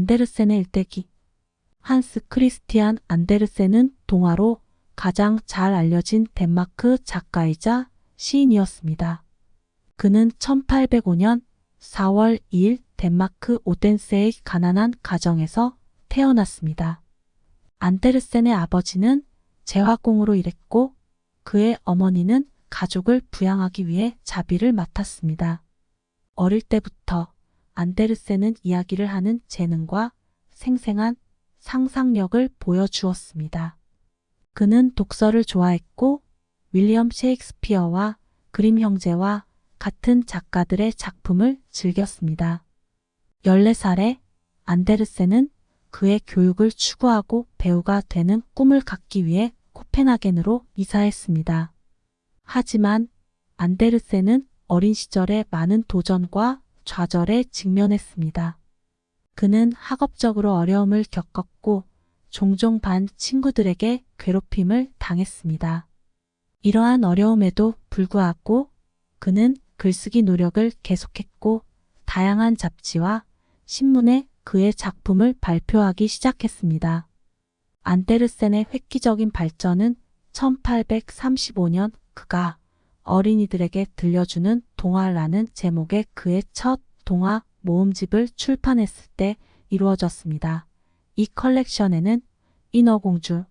안데르센의 일대기. 한스 크리스티안 안데르센은 동화로 가장 잘 알려진 덴마크 작가이자 시인이었습니다. 그는 1805년 4월 2일 덴마크 오덴세의 가난한 가정에서 태어났습니다. 안데르센의 아버지는 재화공으로 일했고 그의 어머니는 가족을 부양하기 위해 자비를 맡았습니다. 어릴 때부터 안데르센은 이야기를 하는 재능과 생생한 상상력을 보여주었습니다. 그는 독서를 좋아했고 윌리엄 셰익스피어와 그림 형제와 같은 작가들의 작품을 즐겼습니다. 14살에 안데르센은 그의 교육을 추구하고 배우가 되는 꿈을 갖기 위해 코펜하겐으로 이사했습니다. 하지만 안데르센은 어린 시절에 많은 도전과 좌절에 직면했습니다. 그는 학업적으로 어려움을 겪었고 종종 반 친구들에게 괴롭힘을 당했습니다. 이러한 어려움에도 불구하고 그는 글쓰기 노력을 계속했고 다양한 잡지와 신문에 그의 작품을 발표하기 시작했습니다. 안데르센의 획기적인 발전은 1835년 그가 어린이들에게 들려주는 동화라는 제목의 그의 첫 동화 모음집을 출판했을 때 이루어졌습니다. 이 컬렉션에는 인어공주,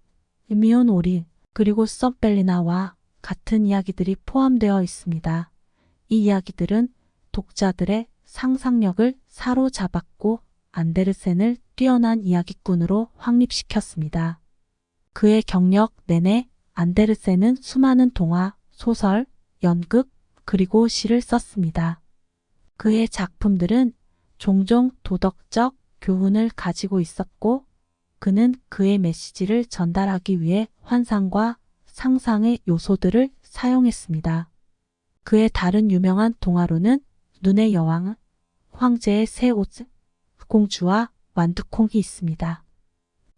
미온 오리, 그리고 썸벨리나와 같은 이야기들이 포함되어 있습니다. 이 이야기들은 독자들의 상상력을 사로잡았고 안데르센을 뛰어난 이야기꾼으로 확립시켰습니다. 그의 경력 내내 안데르센은 수많은 동화, 소설, 연극, 그리고 시를 썼습니다. 그의 작품들은 종종 도덕적 교훈을 가지고 있었고 그는 그의 메시지를 전달하기 위해 환상과 상상의 요소들을 사용했습니다. 그의 다른 유명한 동화로는 눈의 여왕, 황제의 새 옷, 공주와 완두콩이 있습니다.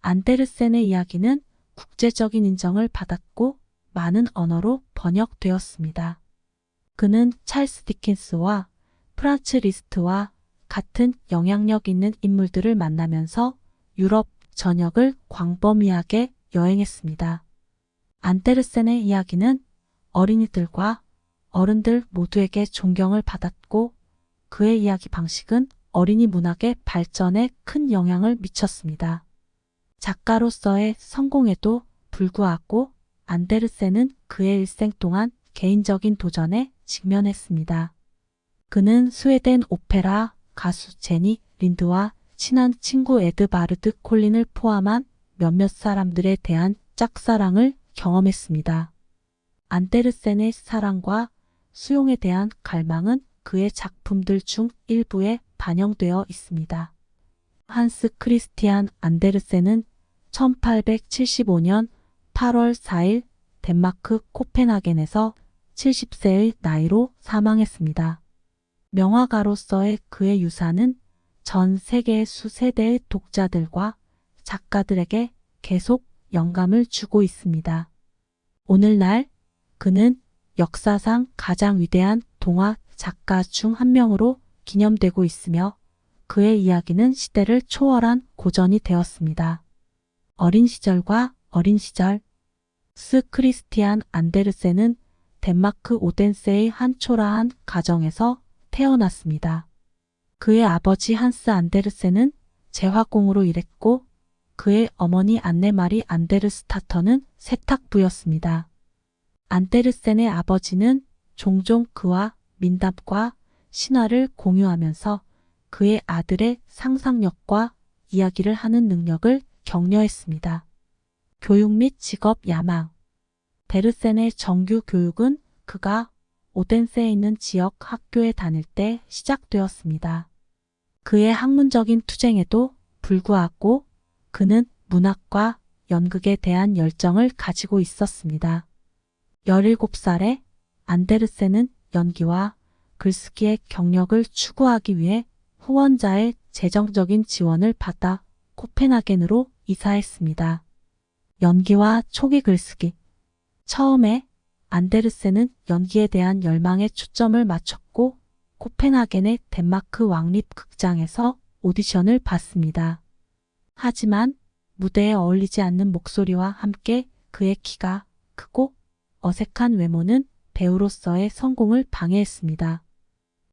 안데르센의 이야기는 국제적인 인정을 받았고 많은 언어로 번역되었습니다. 그는 찰스 디킨스와 프란츠 리스트와 같은 영향력 있는 인물들을 만나면서 유럽 전역을 광범위하게 여행했습니다. 안데르센의 이야기는 어린이들과 어른들 모두에게 존경을 받았고 그의 이야기 방식은 어린이 문학의 발전에 큰 영향을 미쳤습니다. 작가로서의 성공에도 불구하고 안데르센은 그의 일생 동안 개인적인 도전에 직면했습니다. 그는 스웨덴 오페라 가수 제니 린드와 친한 친구 에드바르드 콜린을 포함한 몇몇 사람들에 대한 짝사랑을 경험했습니다. 안데르센의 사랑과 수용에 대한 갈망은 그의 작품들 중 일부에 반영되어 있습니다. 한스 크리스티안 안데르센은 1875년 8월 4일 덴마크 코펜하겐에서 70세의 나이로 사망했습니다. 명화가로서의 그의 유산은 전 세계의 수세대의 독자들과 작가들에게 계속 영감을 주고 있습니다. 오늘날 그는 역사상 가장 위대한 동화 작가 중 한 명으로 기념되고 있으며 그의 이야기는 시대를 초월한 고전이 되었습니다. 어린 시절과 어린 시절. 스 크리스티안 안데르센은 덴마크 오덴세의 한 초라한 가정에서 태어났습니다. 그의 아버지 한스 안데르센은 재화공으로 일했고 그의 어머니 안네마리 안데르스타터는 세탁부였습니다. 안데르센의 아버지는 종종 그와 민담과 신화를 공유하면서 그의 아들의 상상력과 이야기를 하는 능력을 격려했습니다. 교육 및 직업 야망. 데르센의 정규 교육은 그가 오덴세에 있는 지역 학교에 다닐 때 시작되었습니다. 그의 학문적인 투쟁에도 불구하고 그는 문학과 연극에 대한 열정을 가지고 있었습니다. 17살에 안데르센은 연기와 글쓰기의 경력을 추구하기 위해 후원자의 재정적인 지원을 받아 코펜하겐으로 이사했습니다. 연기와 초기 글쓰기. 처음에 안데르센은 연기에 대한 열망에 초점을 맞췄고 코펜하겐의 덴마크 왕립극장에서 오디션을 봤습니다. 하지만 무대에 어울리지 않는 목소리와 함께 그의 키가 크고 어색한 외모는 배우로서의 성공을 방해했습니다.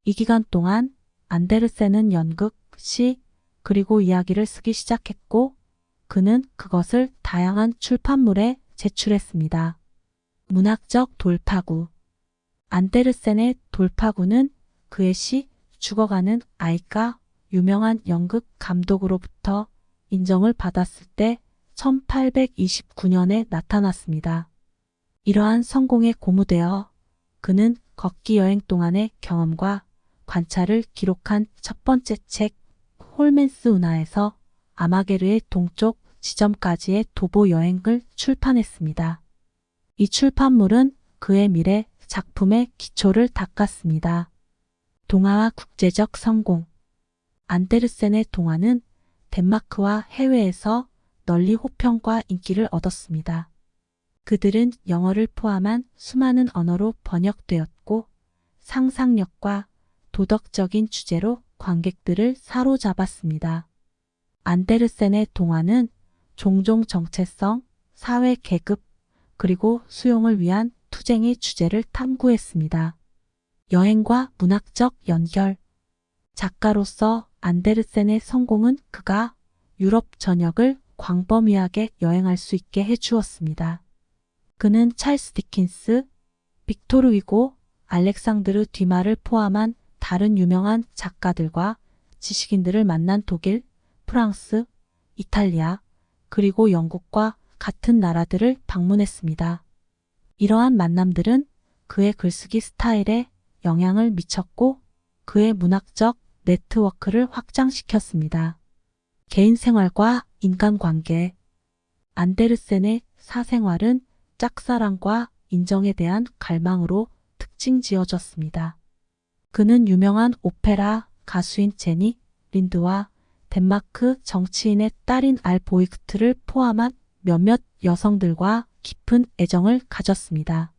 이 기간 동안 안데르센은 연극, 시, 그리고 이야기를 쓰기 시작했고 그는 그것을 다양한 출판물에 제출했습니다. 문학적 돌파구. 안데르센의 돌파구는 그의 시 죽어가는 아이가 유명한 연극 감독으로부터 인정을 받았을 때 1829년에 나타났습니다. 이러한 성공에 고무되어 그는 걷기 여행 동안의 경험과 관찰을 기록한 첫 번째 책 홀맨스 운하에서 아마게르의 동쪽 지점까지의 도보 여행을 출판했습니다. 이 출판물은 그의 미래 작품의 기초를 닦았습니다. 동화와 국제적 성공. 안데르센의 동화는 덴마크와 해외에서 널리 호평과 인기를 얻었습니다. 그들은 영어를 포함한 수많은 언어로 번역되었고 상상력과 도덕적인 주제로 관객들을 사로잡았습니다. 안데르센의 동화는 종종 정체성, 사회 계급, 그리고 수용을 위한 투쟁의 주제를 탐구했습니다. 여행과 문학적 연결. 작가로서 안데르센의 성공은 그가 유럽 전역을 광범위하게 여행할 수 있게 해주었습니다. 그는 찰스 디킨스, 빅토르 위고, 알렉상드르 듀마를 포함한 다른 유명한 작가들과 지식인들을 만난 독일, 프랑스, 이탈리아, 그리고 영국과 같은 나라들을 방문했습니다. 이러한 만남들은 그의 글쓰기 스타일에 영향을 미쳤고 그의 문학적 네트워크를 확장시켰습니다. 개인 생활과 인간관계. 안데르센의 사생활은 짝사랑과 인정에 대한 갈망으로 특징 지어졌습니다. 그는 유명한 오페라 가수인 제니 린드와 덴마크 정치인의 딸인 알 보이크트를 포함한 몇몇 여성들과 깊은 애정을 가졌습니다.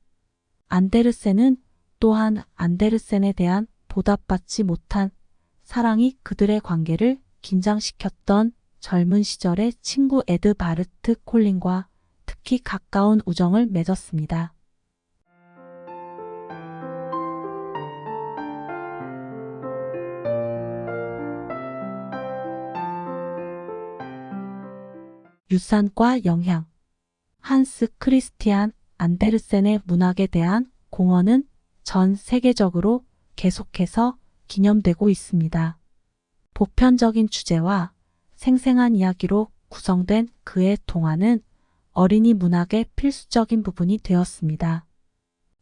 안데르센은 또한 안데르센에 대한 보답받지 못한 사랑이 그들의 관계를 긴장시켰던 젊은 시절의 친구 에드바르트 콜린과 특히 가까운 우정을 맺었습니다. 유산과 영향. 한스 크리스티안 안데르센의 문학에 대한 공헌은 전 세계적으로 계속해서 기념되고 있습니다. 보편적인 주제와 생생한 이야기로 구성된 그의 동화는 어린이 문학의 필수적인 부분이 되었습니다.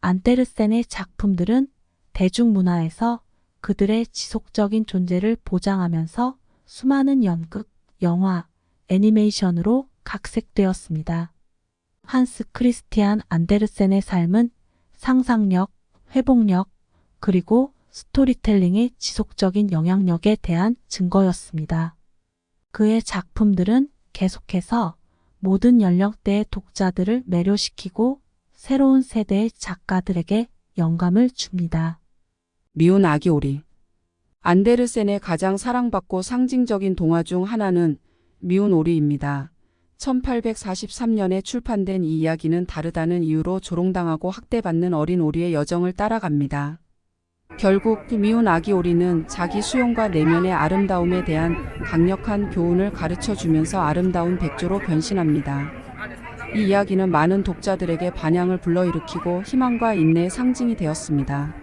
안데르센의 작품들은 대중문화에서 그들의 지속적인 존재를 보장하면서 수많은 연극, 영화, 애니메이션으로 각색되었습니다. 한스 크리스티안 안데르센의 삶은 상상력, 회복력, 그리고 스토리텔링의 지속적인 영향력에 대한 증거였습니다. 그의 작품들은 계속해서 모든 연령대의 독자들을 매료시키고 새로운 세대의 작가들에게 영감을 줍니다. 미운 아기 오리. 안데르센의 가장 사랑받고 상징적인 동화 중 하나는 미운 오리입니다. 1843년에 출판된 이 이야기는 다르다는 이유로 조롱당하고 학대받는 어린 오리의 여정을 따라갑니다. 결국 미운 아기 오리는 자기 수용과 내면의 아름다움에 대한 강력한 교훈을 가르쳐주면서 아름다운 백조로 변신합니다. 이 이야기는 많은 독자들에게 반향을 불러일으키고 희망과 인내의 상징이 되었습니다.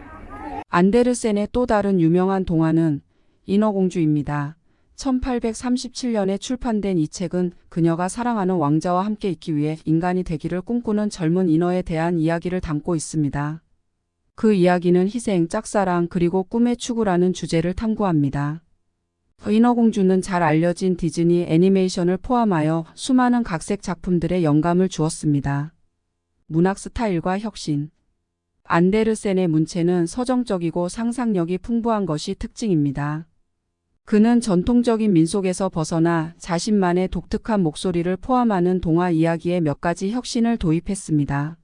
안데르센의 또 다른 유명한 동화는 인어공주입니다. 1837년에 출판된 이 책은 그녀가 사랑하는 왕자와 함께 있기 위해 인간이 되기를 꿈꾸는 젊은 인어에 대한 이야기를 담고 있습니다. 그 이야기는 희생, 짝사랑, 그리고 꿈의 추구라는 주제를 탐구합니다. 인어공주는 잘 알려진 디즈니 애니메이션을 포함하여 수많은 각색 작품들에 영감을 주었습니다. 문학 스타일과 혁신. 안데르센의 문체는 서정적이고 상상력이 풍부한 것이 특징입니다. 그는 전통적인 민속에서 벗어나 자신만의 독특한 목소리를 포함하는 동화 이야기에 몇 가지 혁신을 도입했습니다.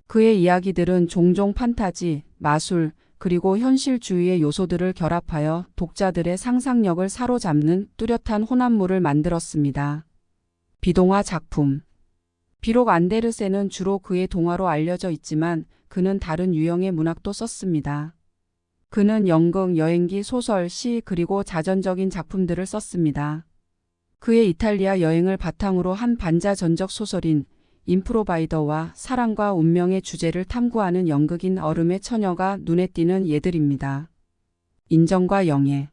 그의 이야기들은 종종 판타지, 마술, 그리고 현실주의의 요소들을 결합하여 독자들의 상상력을 사로잡는 뚜렷한 혼합물을 만들었습니다. 비동화 작품. 비록 안데르센은 주로 그의 동화로 알려져 있지만 그는 다른 유형의 문학도 썼습니다. 그는 연극, 여행기, 소설, 시 그리고 자전적인 작품들을 썼습니다. 그의 이탈리아 여행을 바탕으로 한 반자전적 소설인 임프로바이더와 사랑과 운명의 주제를 탐구하는 연극인 얼음의 처녀가 눈에 띄는 예들입니다. 인정과 영예.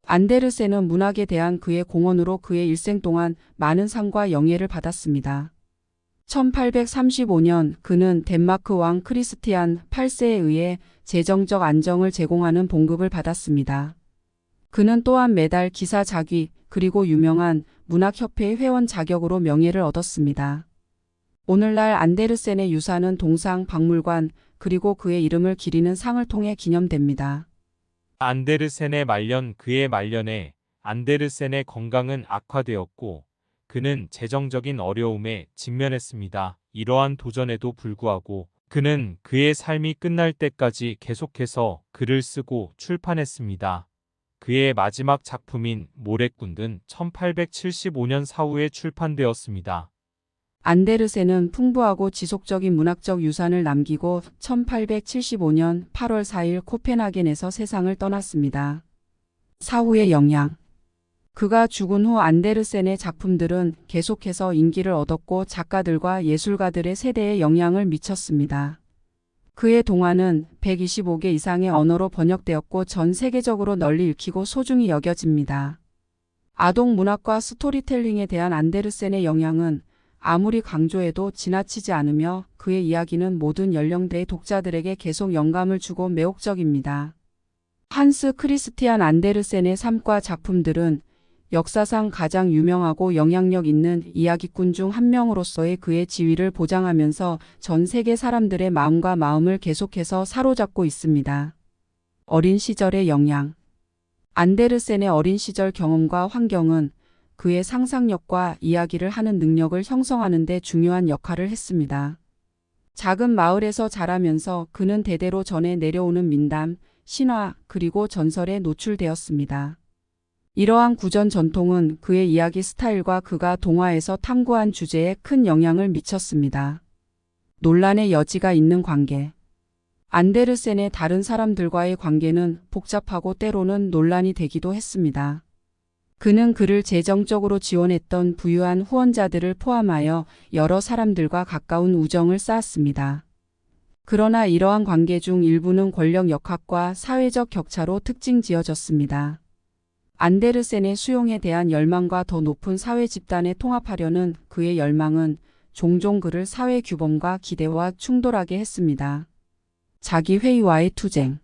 안데르센은 문학에 대한 그의 공헌으로 그의 일생 동안 많은 상과 영예를 받았습니다. 1835년 그는 덴마크 왕 크리스티안 8세에 의해 재정적 안정을 제공하는 봉급을 받았습니다. 그는 또한 매달 기사 자귀 그리고 유명한 문학협회의 회원 자격으로 명예를 얻었습니다. 오늘날 안데르센의 유산은 동상 박물관 그리고 그의 이름을 기리는 상을 통해 기념됩니다. 안데르센의 말년. 그의 말년에 안데르센의 건강은 악화되었고 그는 재정적인 어려움에 직면했습니다. 이러한 도전에도 불구하고 그는 그의 삶이 끝날 때까지 계속해서 글을 쓰고 출판했습니다. 그의 마지막 작품인 모래꾼은 1875년 사후에 출판되었습니다. 안데르센은 풍부하고 지속적인 문학적 유산을 남기고 1875년 8월 4일 코펜하겐에서 세상을 떠났습니다. 사후의 영향. 그가 죽은 후 안데르센의 작품들은 계속해서 인기를 얻었고 작가들과 예술가들의 세대에 영향을 미쳤습니다. 그의 동화는 125개 이상의 언어로 번역되었고 전 세계적으로 널리 읽히고 소중히 여겨집니다. 아동 문학과 스토리텔링에 대한 안데르센의 영향은 아무리 강조해도 지나치지 않으며 그의 이야기는 모든 연령대의 독자들에게 계속 영감을 주고 매혹적입니다. 한스 크리스티안 안데르센의 삶과 작품들은 역사상 가장 유명하고 영향력 있는 이야기꾼 중 한 명으로서의 그의 지위를 보장하면서 전 세계 사람들의 마음과 마음을 계속해서 사로잡고 있습니다. 어린 시절의 영향. 안데르센의 어린 시절 경험과 환경은 그의 상상력과 이야기를 하는 능력을 형성하는 데 중요한 역할을 했습니다. 작은 마을에서 자라면서 그는 대대로 전해 내려오는 민담, 신화, 그리고 전설에 노출되었습니다. 이러한 구전 전통은 그의 이야기 스타일과 그가 동화에서 탐구한 주제에 큰 영향을 미쳤습니다. 논란의 여지가 있는 관계. 안데르센의 다른 사람들과의 관계는 복잡하고 때로는 논란이 되기도 했습니다. 그는 그를 재정적으로 지원했던 부유한 후원자들을 포함하여 여러 사람들과 가까운 우정을 쌓았습니다. 그러나 이러한 관계 중 일부는 권력 역학과 사회적 격차로 특징 지어졌습니다. 안데르센의 수용에 대한 열망과 더 높은 사회 집단에 통합하려는 그의 열망은 종종 그를 사회 규범과 기대와 충돌하게 했습니다. 자기 회의와의 투쟁.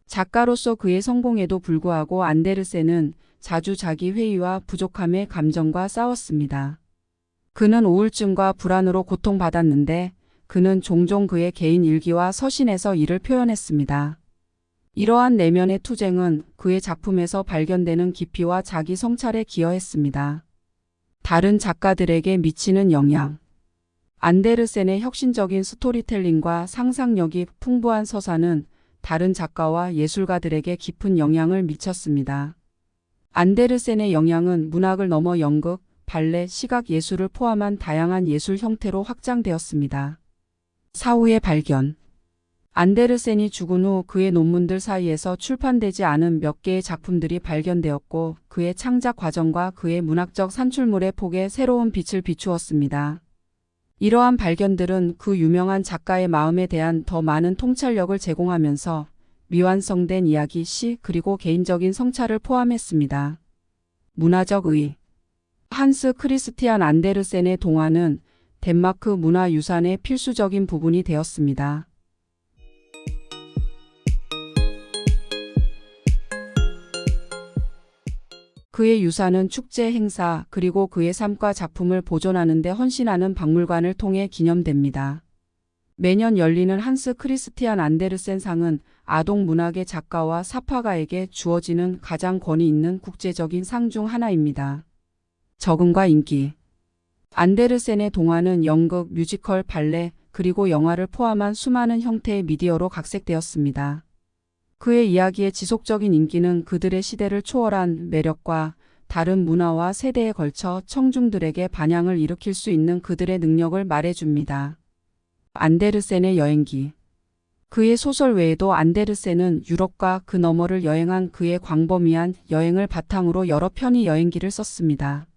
작가로서 그의 성공에도 불구하고 안데르센은 자주 자기 회의와 부족함의 감정과 싸웠습니다. 그는 우울증과 불안으로 고통받았는데 그는 종종 그의 개인 일기와 서신에서 이를 표현했습니다. 이러한 내면의 투쟁은 그의 작품에서 발견되는 깊이와 자기 성찰에 기여했습니다. 다른 작가들에게 미치는 영향. 안데르센의 혁신적인 스토리텔링과 상상력이 풍부한 서사는 다른 작가와 예술가들에게 깊은 영향을 미쳤습니다. 안데르센의 영향은 문학을 넘어 연극, 발레, 시각 예술을 포함한 다양한 예술 형태로 확장되었습니다. 사후의 발견. 안데르센이 죽은 후 그의 논문들 사이에서 출판되지 않은 몇 개의 작품들이 발견되었고 그의 창작 과정과 그의 문학적 산출물의 폭에 새로운 빛을 비추었습니다. 이러한 발견들은 그 유명한 작가의 마음에 대한 더 많은 통찰력을 제공하면서 미완성된 이야기, 시, 그리고 개인적인 성찰을 포함했습니다. 문화적 의. 한스 크리스티안 안데르센의 동화는 덴마크 문화유산의 필수적인 부분이 되었습니다. 그의 유산은 축제 행사 그리고 그의 삶과 작품을 보존하는 데 헌신하는 박물관을 통해 기념됩니다. 매년 열리는 한스 크리스티안 안데르센 상은 아동 문학의 작가와 사파가에게 주어지는 가장 권위 있는 국제적인 상 중 하나입니다. 적응과 인기. 안데르센의 동화는 연극, 뮤지컬, 발레, 그리고 영화를 포함한 수많은 형태의 미디어로 각색되었습니다. 그의 이야기의 지속적인 인기는 그들의 시대를 초월한 매력과 다른 문화와 세대에 걸쳐 청중들에게 반향을 일으킬 수 있는 그들의 능력을 말해줍니다. 안데르센의 여행기. 그의 소설 외에도 안데르센은 유럽과 그 너머를 여행한 그의 광범위한 여행을 바탕으로 여러 편의 여행기를 썼습니다.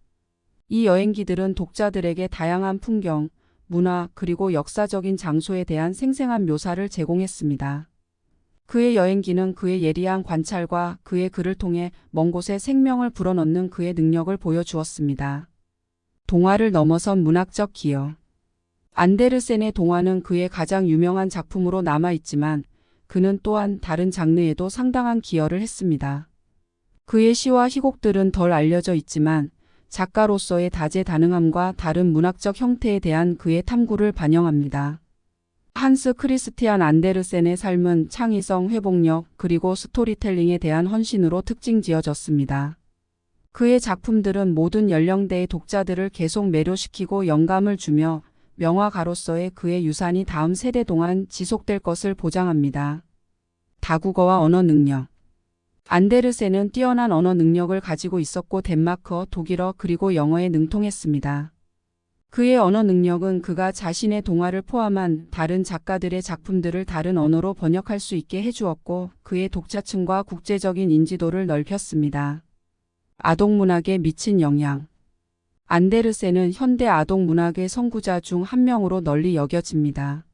이 여행기들은 독자들에게 다양한 풍경, 문화 그리고 역사적인 장소에 대한 생생한 묘사를 제공했습니다. 그의 여행기는 그의 예리한 관찰과 그의 글을 통해 먼 곳에 생명을 불어넣는 그의 능력을 보여주었습니다. 동화를 넘어선 문학적 기여. 안데르센의 동화는 그의 가장 유명한 작품으로 남아있지만 그는 또한 다른 장르에도 상당한 기여를 했습니다. 그의 시와 희곡들은 덜 알려져 있지만 작가로서의 다재다능함과 다른 문학적 형태에 대한 그의 탐구를 반영합니다. 한스 크리스티안 안데르센의 삶은 창의성, 회복력, 그리고 스토리텔링에 대한 헌신으로 특징지어졌습니다. 그의 작품들은 모든 연령대의 독자들을 계속 매료시키고 영감을 주며 명화가로서의 그의 유산이 다음 세대 동안 지속될 것을 보장합니다. 다국어와 언어 능력. 안데르센은 뛰어난 언어 능력을 가지고 있었고 덴마크어, 독일어 그리고 영어에 능통했습니다. 그의 언어 능력은 그가 자신의 동화를 포함한 다른 작가들의 작품들을 다른 언어로 번역할 수 있게 해주었고 그의 독자층과 국제적인 인지도를 넓혔습니다. 아동문학에 미친 영향. 안데르센은 현대 아동문학의 선구자 중 한 명으로 널리 여겨집니다.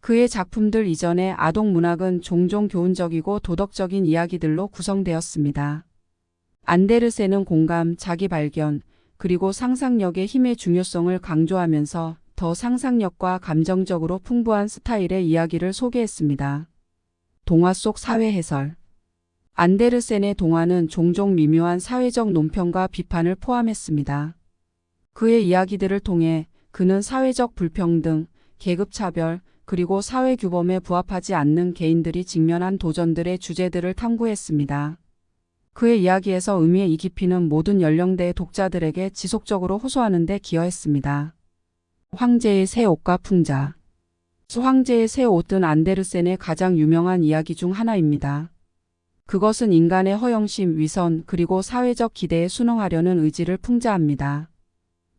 그의 작품들 이전의 아동문학은 종종 교훈적이고 도덕적인 이야기들로 구성되었습니다. 안데르센은 공감, 자기발견, 그리고 상상력의 힘의 중요성을 강조하면서 더 상상력과 감정적으로 풍부한 스타일의 이야기를 소개했습니다. 동화 속 사회 해설. 안데르센의 동화는 종종 미묘한 사회적 논평과 비판을 포함했습니다. 그의 이야기들을 통해 그는 사회적 불평등, 계급차별, 그리고 사회규범에 부합하지 않는 개인들이 직면한 도전들의 주제들을 탐구했습니다. 그의 이야기에서 의미의 이 깊이는 모든 연령대의 독자들에게 지속적으로 호소하는 데 기여했습니다. 황제의 새 옷과 풍자. 황제의 새 옷은 안데르센의 가장 유명한 이야기 중 하나입니다. 그것은 인간의 허영심, 위선, 그리고 사회적 기대에 순응하려는 의지를 풍자합니다.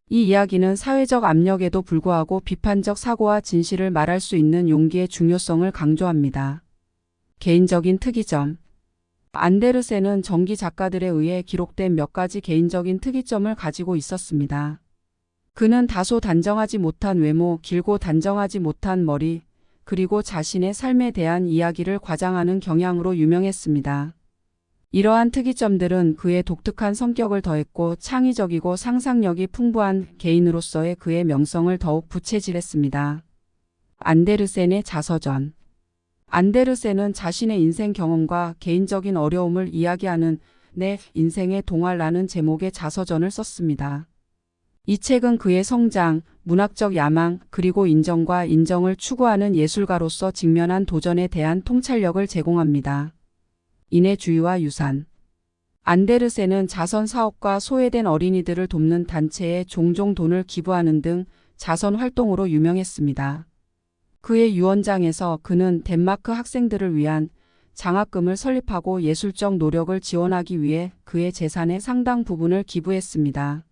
이 이야기는 사회적 압력에도 불구하고 비판적 사고와 진실을 말할 수 있는 용기의 중요성을 강조합니다. 개인적인 특이점. 안데르센은 전기 작가들에 의해 기록된 몇 가지 개인적인 특이점을 가지고 있었습니다. 그는 다소 단정하지 못한 외모, 길고 단정하지 못한 머리, 그리고 자신의 삶에 대한 이야기를 과장하는 경향으로 유명했습니다. 이러한 특이점들은 그의 독특한 성격을 더했고 창의적이고 상상력이 풍부한 개인으로서의 그의 명성을 더욱 부채질했습니다. 안데르센의 자서전. 안데르센은 자신의 인생 경험과 개인적인 어려움을 이야기하는 내 인생의 동화라는 제목의 자서전을 썼습니다. 이 책은 그의 성장, 문학적 야망, 그리고 인정과 인정을 추구하는 예술가로서 직면한 도전에 대한 통찰력을 제공합니다. 인애주의와 유산. 안데르센은 자선 사업과 소외된 어린이들을 돕는 단체에 종종 돈을 기부하는 등 자선 활동으로 유명했습니다. 그의 유언장에서 그는 덴마크 학생들을 위한 장학금을 설립하고 예술적 노력을 지원하기 위해 그의 재산의 상당 부분을 기부했습니다.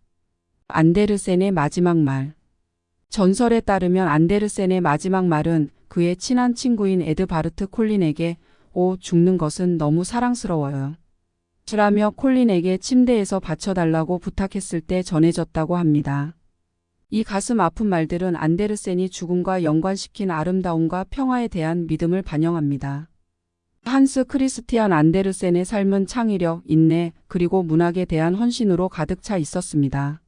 안데르센의 마지막 말. 전설에 따르면 안데르센의 마지막 말은 그의 친한 친구인 에드바르트 콜린에게 죽는 것은 너무 사랑스러워요. 라며 콜린에게 침대에서 받쳐달라고 부탁했을 때 전해졌다고 합니다. 이 가슴 아픈 말들은 안데르센이 죽음과 연관시킨 아름다움과 평화에 대한 믿음을 반영합니다. 한스 크리스티안 안데르센의 삶은 창의력, 인내, 그리고 문학에 대한 헌신으로 가득 차 있었습니다.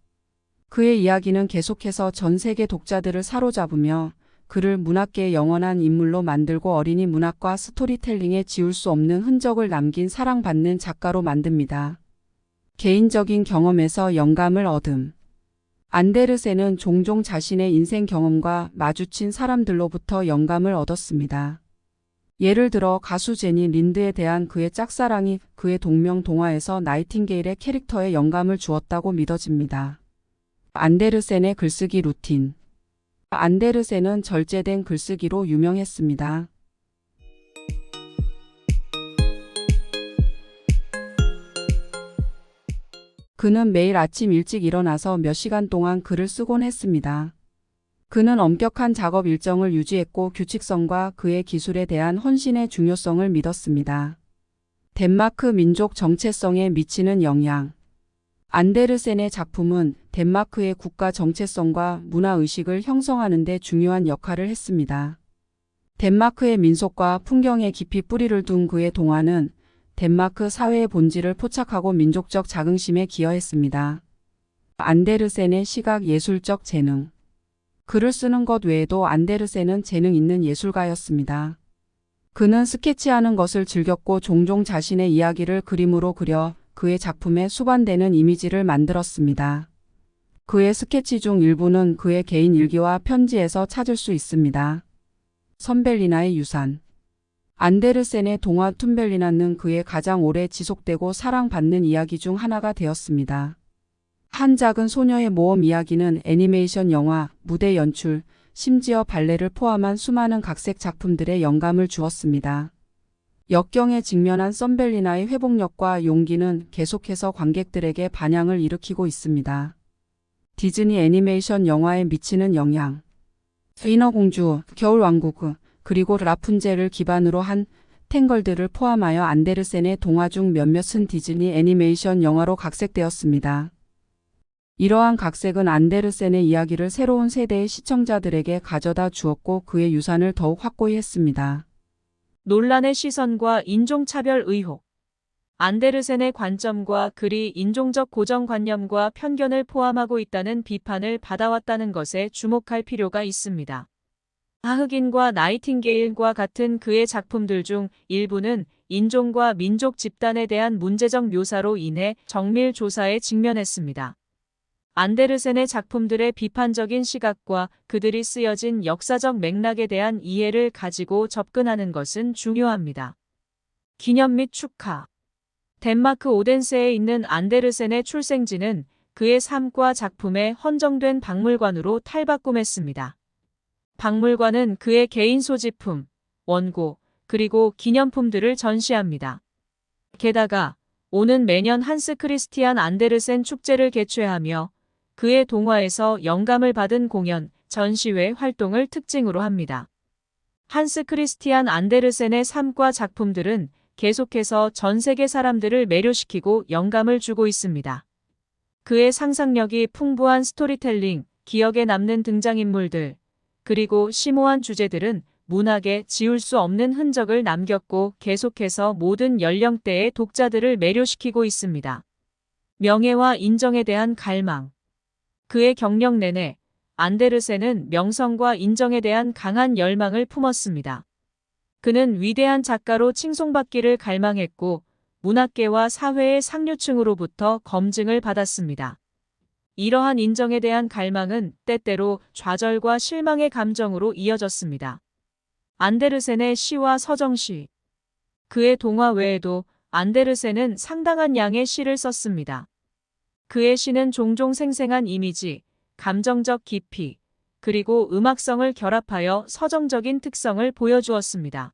그의 이야기는 계속해서 전 세계 독자들을 사로잡으며 그를 문학계의 영원한 인물로 만들고 어린이 문학과 스토리텔링에 지울 수 없는 흔적을 남긴 사랑받는 작가로 만듭니다. 개인적인 경험에서 영감을 얻음. 안데르센은 종종 자신의 인생 경험과 마주친 사람들로부터 영감을 얻었습니다. 예를 들어 가수 제니 린드에 대한 그의 짝사랑이 그의 동명 동화에서 나이팅게일의 캐릭터에 영감을 주었다고 믿어집니다. 안데르센의 글쓰기 루틴. 안데르센은 절제된 글쓰기로 유명했습니다. 그는 매일 아침 일찍 일어나서 몇 시간 동안 글을 쓰곤 했습니다. 그는 엄격한 작업 일정을 유지했고 규칙성과 그의 기술에 대한 헌신의 중요성을 믿었습니다. 덴마크 민족 정체성에 미치는 영향. 안데르센의 작품은 덴마크의 국가 정체성과 문화의식을 형성하는 데 중요한 역할을 했습니다. 덴마크의 민속과 풍경에 깊이 뿌리를 둔 그의 동화는 덴마크 사회의 본질을 포착하고 민족적 자긍심에 기여했습니다. 안데르센의 시각 예술적 재능. 글을 쓰는 것 외에도 안데르센은 재능 있는 예술가였습니다. 그는 스케치하는 것을 즐겼고 종종 자신의 이야기를 그림으로 그려 그의 작품에 수반되는 이미지를 만들었습니다. 그의 스케치 중 일부는 그의 개인 일기와 편지에서 찾을 수 있습니다. 선벨리나의 유산. 안데르센의 동화 툰벨리나는 그의 가장 오래 지속되고 사랑받는 이야기 중 하나가 되었습니다. 한 작은 소녀의 모험 이야기는 애니메이션 영화, 무대 연출, 심지어 발레를 포함한 수많은 각색 작품들에 영감을 주었습니다. 역경에 직면한 선벨리나의 회복력과 용기는 계속해서 관객들에게 반향을 일으키고 있습니다. 디즈니 애니메이션 영화에 미치는 영향. 인어공주, 겨울왕국, 그리고 라푼젤을 기반으로 한 탱걸드를 포함하여 안데르센의 동화 중 몇몇은 디즈니 애니메이션 영화로 각색되었습니다. 이러한 각색은 안데르센의 이야기를 새로운 세대의 시청자들에게 가져다 주었고 그의 유산을 더욱 확고히 했습니다. 논란의 시선과 인종차별 의혹. 안데르센의 관점과 글이 인종적 고정관념과 편견을 포함하고 있다는 비판을 받아왔다는 것에 주목할 필요가 있습니다. 흑인과 나이팅게일과 같은 그의 작품들 중 일부는 인종과 민족 집단에 대한 문제적 묘사로 인해 정밀 조사에 직면했습니다. 안데르센의 작품들의 비판적인 시각과 그들이 쓰여진 역사적 맥락에 대한 이해를 가지고 접근하는 것은 중요합니다. 기념 및 축하. 덴마크 오덴세에 있는 안데르센의 출생지는 그의 삶과 작품에 헌정된 박물관으로 탈바꿈했습니다. 박물관은 그의 개인 소지품, 원고, 그리고 기념품들을 전시합니다. 게다가 오는 매년 한스 크리스티안 안데르센 축제를 개최하며 그의 동화에서 영감을 받은 공연, 전시회 활동을 특징으로 합니다. 한스 크리스티안 안데르센의 삶과 작품들은 계속해서 전 세계 사람들을 매료시키고 영감을 주고 있습니다. 그의 상상력이 풍부한 스토리텔링, 기억에 남는 등장인물들, 그리고 심오한 주제들은 문학에 지울 수 없는 흔적을 남겼고 계속해서 모든 연령대의 독자들을 매료시키고 있습니다. 명예와 인정에 대한 갈망. 그의 경력 내내 안데르센은 명성과 인정에 대한 강한 열망을 품었습니다. 그는 위대한 작가로 칭송받기를 갈망했고 문학계와 사회의 상류층으로부터 검증을 받았습니다. 이러한 인정에 대한 갈망은 때때로 좌절과 실망의 감정으로 이어졌습니다. 안데르센의 시와 서정시. 그의 동화 외에도 안데르센은 상당한 양의 시를 썼습니다. 그의 시는 종종 생생한 이미지, 감정적 깊이, 그리고 음악성을 결합하여 서정적인 특성을 보여주었습니다.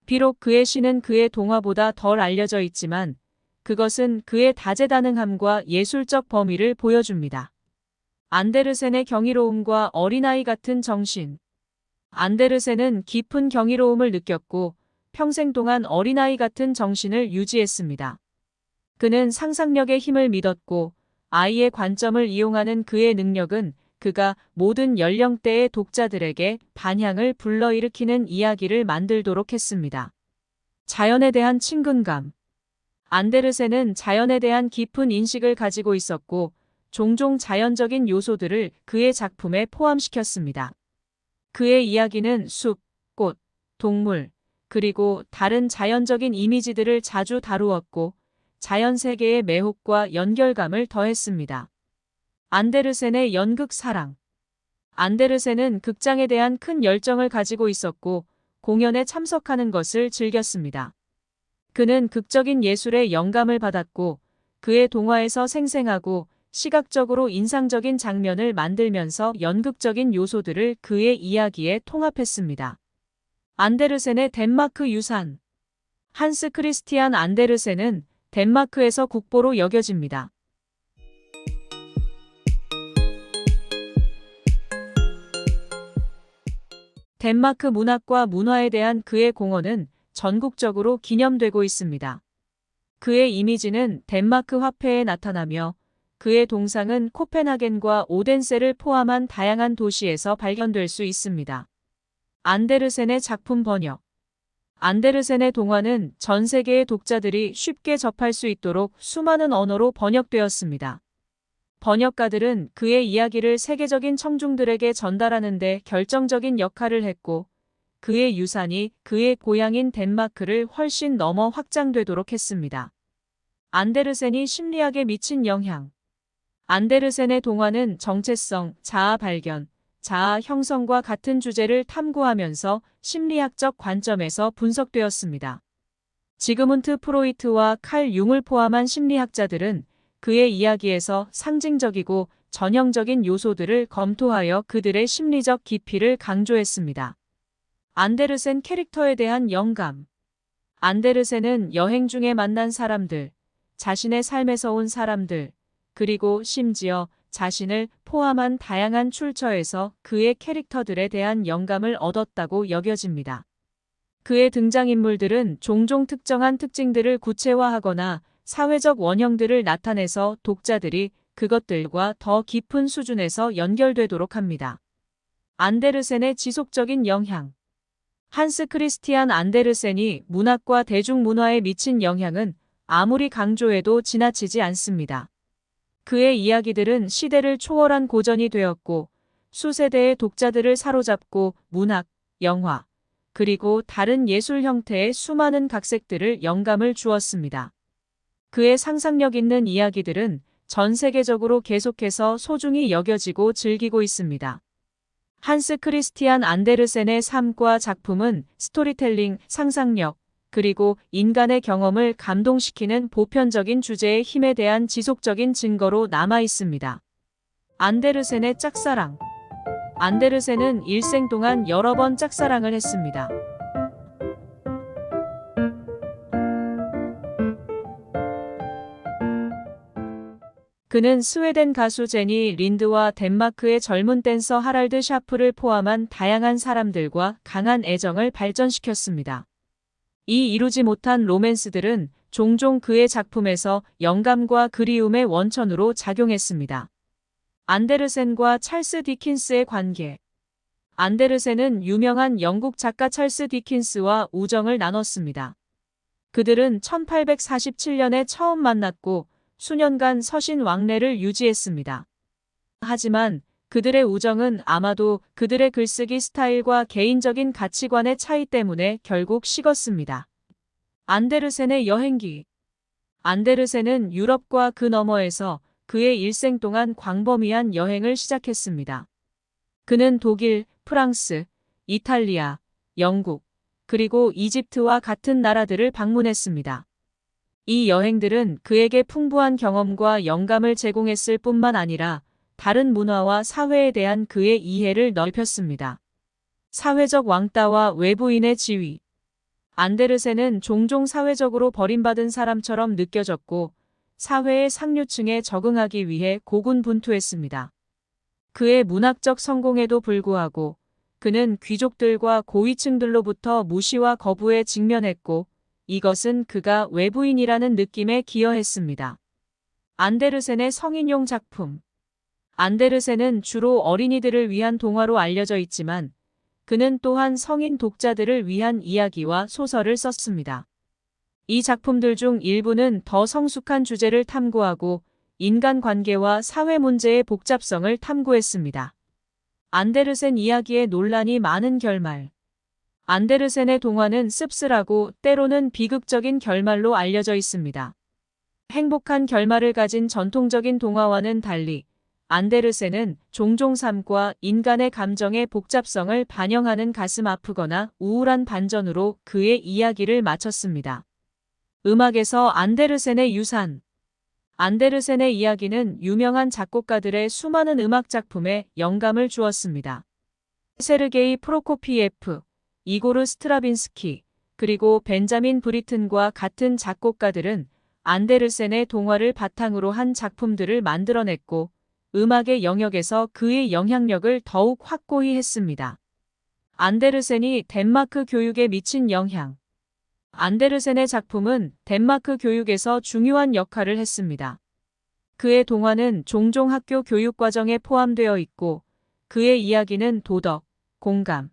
비록 그의 시는 그의 동화보다 덜 알려져 있지만 그것은 그의 다재다능함과 예술적 범위를 보여줍니다. 안데르센의 경이로움과 어린아이 같은 정신. 안데르센은 깊은 경이로움을 느꼈고 평생 동안 어린아이 같은 정신을 유지했습니다. 그는 상상력의 힘을 믿었고 아이의 관점을 이용하는 그의 능력은 그가 모든 연령대의 독자들에게 반향을 불러일으키는 이야기를 만들도록 했습니다. 자연에 대한 친근감. 안데르센은 자연에 대한 깊은 인식을 가지고 있었고 종종 자연적인 요소들을 그의 작품에 포함시켰습니다. 그의 이야기는 숲, 꽃, 동물, 그리고 다른 자연적인 이미지들을 자주 다루었고 자연 세계의 매혹과 연결감을 더했습니다. 안데르센의 연극 사랑. 안데르센은 극장에 대한 큰 열정을 가지고 있었고 공연에 참석하는 것을 즐겼습니다. 그는 극적인 예술의 영감을 받았고 그의 동화에서 생생하고 시각적으로 인상적인 장면을 만들면서 연극적인 요소들을 그의 이야기에 통합했습니다. 안데르센의 덴마크 유산. 한스 크리스티안 안데르센은 덴마크에서 국보로 여겨집니다. 덴마크 문학과 문화에 대한 그의 공헌은 전국적으로 기념되고 있습니다. 그의 이미지는 덴마크 화폐에 나타나며 그의 동상은 코펜하겐과 오덴세를 포함한 다양한 도시에서 발견될 수 있습니다. 안데르센의 작품 번역. 안데르센의 동화는 전 세계의 독자들이 쉽게 접할 수 있도록 수많은 언어로 번역되었습니다. 번역가들은 그의 이야기를 세계적인 청중들에게 전달하는 데 결정적인 역할을 했고, 그의 유산이 그의 고향인 덴마크를 훨씬 넘어 확장되도록 했습니다. 안데르센이 심리학에 미친 영향. 안데르센의 동화는 정체성, 자아 발견, 자아 형성과 같은 주제를 탐구하면서 심리학적 관점에서 분석되었습니다. 지그문트 프로이트와 칼 융을 포함한 심리학자들은 그의 이야기에서 상징적이고 전형적인 요소들을 검토하여 그들의 심리적 깊이를 강조했습니다. 안데르센 캐릭터에 대한 영감. 안데르센은 여행 중에 만난 사람들, 자신의 삶에서 온 사람들, 그리고 심지어 자신을 포함한 다양한 출처에서 그의 캐릭터들에 대한 영감을 얻었다고 여겨집니다. 그의 등장인물들은 종종 특정한 특징들을 구체화하거나 사회적 원형들을 나타내서 독자들이 그것들과 더 깊은 수준에서 연결되도록 합니다. 안데르센의 지속적인 영향. 한스 크리스티안 안데르센이 문학과 대중문화에 미친 영향은 아무리 강조해도 지나치지 않습니다. 그의 이야기들은 시대를 초월한 고전이 되었고, 수세대의 독자들을 사로잡고 문학, 영화, 그리고 다른 예술 형태의 수많은 각색들을 영감을 주었습니다. 그의 상상력 있는 이야기들은 전 세계적으로 계속해서 소중히 여겨지고 즐기고 있습니다. 한스 크리스티안 안데르센의 삶과 작품은 스토리텔링, 상상력, 그리고 인간의 경험을 감동시키는 보편적인 주제의 힘에 대한 지속적인 증거로 남아 있습니다. 안데르센의 짝사랑. 안데르센은 일생 동안 여러 번 짝사랑을 했습니다. 그는 스웨덴 가수 제니 린드와 덴마크의 젊은 댄서 하랄드 샤프를 포함한 다양한 사람들과 강한 애정을 발전시켰습니다. 이 이루지 못한 로맨스들은 종종 그의 작품에서 영감과 그리움의 원천으로 작용했습니다. 안데르센과 찰스 디킨스의 관계. 안데르센은 유명한 영국 작가 찰스 디킨스와 우정을 나눴습니다. 그들은 1847년에 처음 만났고 수년간 서신 왕래를 유지했습니다. 하지만 그들의 우정은 아마도 그들의 글쓰기 스타일과 개인적인 가치관의 차이 때문에 결국 식었습니다. 안데르센의 여행기. 안데르센은 유럽과 그 너머에서 그의 일생 동안 광범위한 여행을 시작했습니다. 그는 독일, 프랑스, 이탈리아, 영국, 그리고 이집트와 같은 나라들을 방문했습니다. 이 여행들은 그에게 풍부한 경험과 영감을 제공했을 뿐만 아니라 다른 문화와 사회에 대한 그의 이해를 넓혔습니다. 사회적 왕따와 외부인의 지위. 안데르센은 종종 사회적으로 버림받은 사람처럼 느껴졌고 사회의 상류층에 적응하기 위해 고군분투했습니다. 그의 문학적 성공에도 불구하고 그는 귀족들과 고위층들로부터 무시와 거부에 직면했고 이것은 그가 외부인이라는 느낌에 기여했습니다. 안데르센의 성인용 작품. 안데르센은 주로 어린이들을 위한 동화로 알려져 있지만 그는 또한 성인 독자들을 위한 이야기와 소설을 썼습니다. 이 작품들 중 일부는 더 성숙한 주제를 탐구하고 인간관계와 사회 문제의 복잡성을 탐구했습니다. 안데르센 이야기의 논란이 많은 결말. 안데르센의 동화는 씁쓸하고 때로는 비극적인 결말로 알려져 있습니다. 행복한 결말을 가진 전통적인 동화와는 달리 안데르센은 종종 삶과 인간의 감정의 복잡성을 반영하는 가슴 아프거나 우울한 반전으로 그의 이야기를 마쳤습니다. 음악에서 안데르센의 유산. 안데르센의 이야기는 유명한 작곡가들의 수많은 음악 작품에 영감을 주었습니다. 세르게이 프로코피예프, 이고르 스트라빈스키, 그리고 벤자민 브리튼과 같은 작곡가들은 안데르센의 동화를 바탕으로 한 작품들을 만들어냈고 음악의 영역에서 그의 영향력을 더욱 확고히 했습니다. 안데르센이 덴마크 교육에 미친 영향. 안데르센의 작품은 덴마크 교육에서 중요한 역할을 했습니다. 그의 동화는 종종 학교 교육 과정에 포함되어 있고 그의 이야기는 도덕, 공감,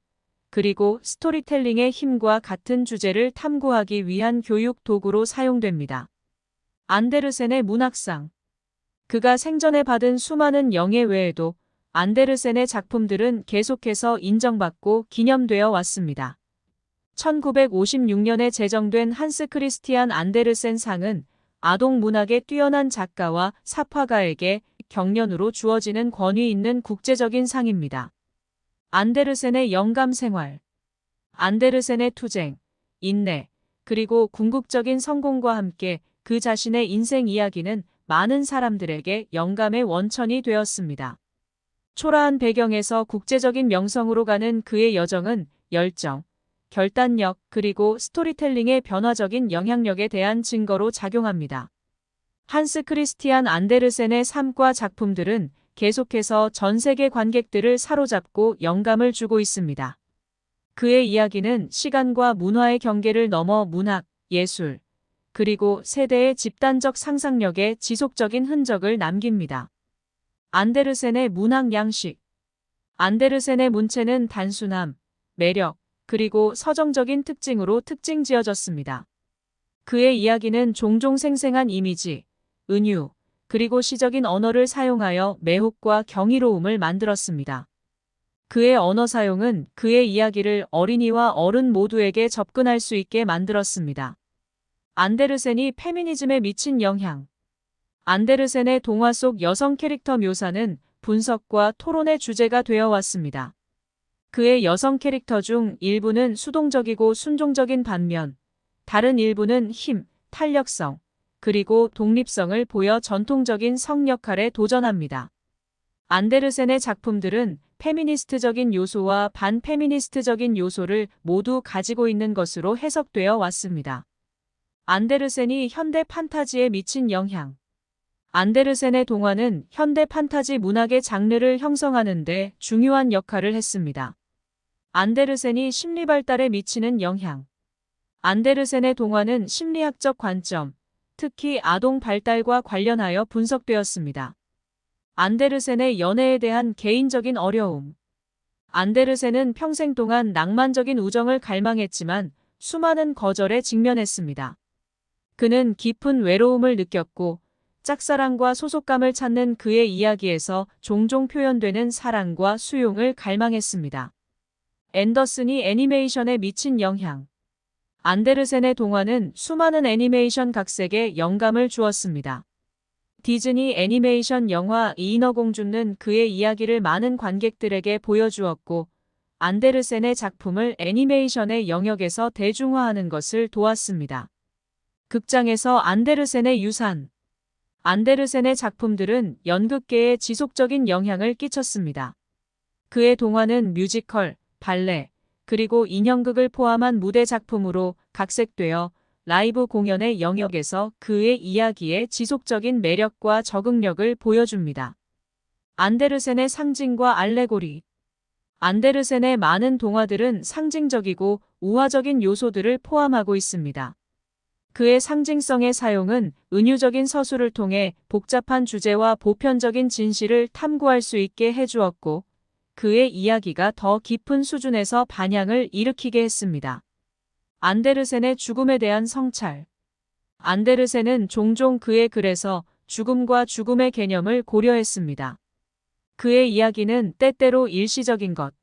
그리고 스토리텔링의 힘과 같은 주제를 탐구하기 위한 교육 도구로 사용됩니다. 안데르센의 문학상. 그가 생전에 받은 수많은 영예 외에도 안데르센의 작품들은 계속해서 인정받고 기념되어 왔습니다. 1956년에 제정된 한스 크리스티안 안데르센 상은 아동 문학의 뛰어난 작가와 사파가에게 경연으로 주어지는 권위 있는 국제적인 상입니다. 안데르센의 영감 생활. 안데르센의 투쟁, 인내, 그리고 궁극적인 성공과 함께 그 자신의 인생 이야기는 많은 사람들에게 영감의 원천이 되었습니다. 초라한 배경에서 국제적인 명성으로 가는 그의 여정은 열정, 결단력, 그리고 스토리텔링의 변화적인 영향력에 대한 증거로 작용합니다. 한스 크리스티안 안데르센의 삶과 작품들은 계속해서 전 세계 관객들을 사로잡고 영감을 주고 있습니다. 그의 이야기는 시간과 문화의 경계를 넘어 문학, 예술, 그리고 세대의 집단적 상상력에 지속적인 흔적을 남깁니다. 안데르센의 문학 양식. 안데르센의 문체는 단순함, 매력, 그리고 서정적인 특징으로 특징지어졌습니다. 그의 이야기는 종종 생생한 이미지, 은유, 그리고 시적인 언어를 사용하여 매혹과 경이로움을 만들었습니다. 그의 언어 사용은 그의 이야기를 어린이와 어른 모두에게 접근할 수 있게 만들었습니다. 안데르센이 페미니즘에 미친 영향. 안데르센의 동화 속 여성 캐릭터 묘사는 분석과 토론의 주제가 되어 왔습니다. 그의 여성 캐릭터 중 일부는 수동적이고 순종적인 반면 다른 일부는 힘, 탄력성, 그리고 독립성을 보여 전통적인 성 역할에 도전합니다. 안데르센의 작품들은 페미니스트적인 요소와 반페미니스트적인 요소를 모두 가지고 있는 것으로 해석되어 왔습니다. 안데르센이 현대 판타지에 미친 영향. 안데르센의 동화는 현대 판타지 문학의 장르를 형성하는 데 중요한 역할을 했습니다. 안데르센이 심리 발달에 미치는 영향. 안데르센의 동화는 심리학적 관점, 특히 아동 발달과 관련하여 분석되었습니다. 안데르센의 연애에 대한 개인적인 어려움. 안데르센은 평생 동안 낭만적인 우정을 갈망했지만 수많은 거절에 직면했습니다. 그는 깊은 외로움을 느꼈고 짝사랑과 소속감을 찾는 그의 이야기에서 종종 표현되는 사랑과 수용을 갈망했습니다. 앤더슨이 애니메이션에 미친 영향. 안데르센의 동화는 수많은 애니메이션 각색에 영감을 주었습니다. 디즈니 애니메이션 영화 인어공주는 그의 이야기를 많은 관객들에게 보여주었고 안데르센의 작품을 애니메이션의 영역에서 대중화하는 것을 도왔습니다. 극장에서 안데르센의 유산. 안데르센의 작품들은 연극계에 지속적인 영향을 끼쳤습니다. 그의 동화는 뮤지컬, 발레, 그리고 인형극을 포함한 무대 작품으로 각색되어 라이브 공연의 영역에서 그의 이야기의 지속적인 매력과 적응력을 보여줍니다. 안데르센의 상징과 알레고리. 안데르센의 많은 동화들은 상징적이고 우화적인 요소들을 포함하고 있습니다. 그의 상징성의 사용은 은유적인 서술을 통해 복잡한 주제와 보편적인 진실을 탐구할 수 있게 해주었고, 그의 이야기가 더 깊은 수준에서 반향을 일으키게 했습니다. 안데르센의 죽음에 대한 성찰. 안데르센은 종종 그의 글에서 죽음과 죽음의 개념을 고려했습니다. 그의 이야기는 때때로 일시적인 것,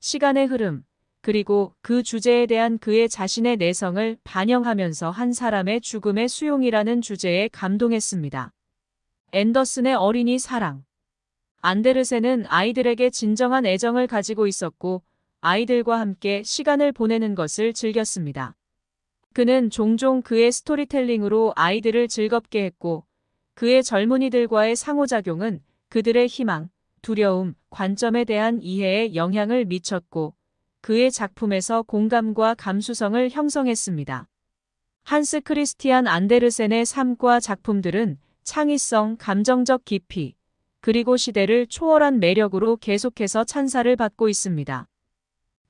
시간의 흐름, 그리고 그 주제에 대한 그의 자신의 내성을 반영하면서 한 사람의 죽음의 수용이라는 주제에 감동했습니다. 앤더슨의 어린이 사랑. 안데르센은 아이들에게 진정한 애정을 가지고 있었고 아이들과 함께 시간을 보내는 것을 즐겼습니다. 그는 종종 그의 스토리텔링으로 아이들을 즐겁게 했고 그의 젊은이들과의 상호작용은 그들의 희망, 두려움, 관점에 대한 이해에 영향을 미쳤고 그의 작품에서 공감과 감수성을 형성했습니다. 한스 크리스티안 안데르센의 삶과 작품들은 창의성, 감정적 깊이, 그리고 시대를 초월한 매력으로 계속해서 찬사를 받고 있습니다.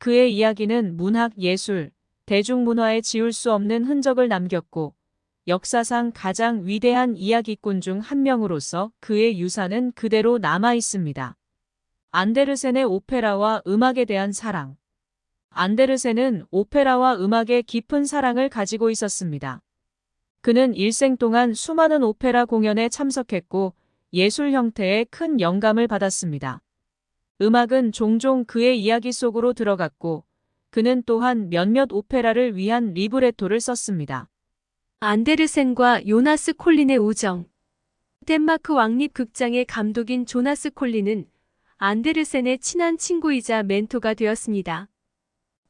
그의 이야기는 문학, 예술, 대중문화에 지울 수 없는 흔적을 남겼고 역사상 가장 위대한 이야기꾼 중 한 명으로서 그의 유산은 그대로 남아 있습니다. 안데르센의 오페라와 음악에 대한 사랑. 안데르센은 오페라와 음악에 깊은 사랑을 가지고 있었습니다. 그는 일생 동안 수많은 오페라 공연에 참석했고 예술 형태에 큰 영감을 받았습니다. 음악은 종종 그의 이야기 속으로 들어갔고 그는 또한 몇몇 오페라를 위한 리브레토를 썼습니다. 안데르센과 요나스 콜린의 우정. 덴마크 왕립극장의 감독인 조나스 콜린은 안데르센의 친한 친구이자 멘토가 되었습니다.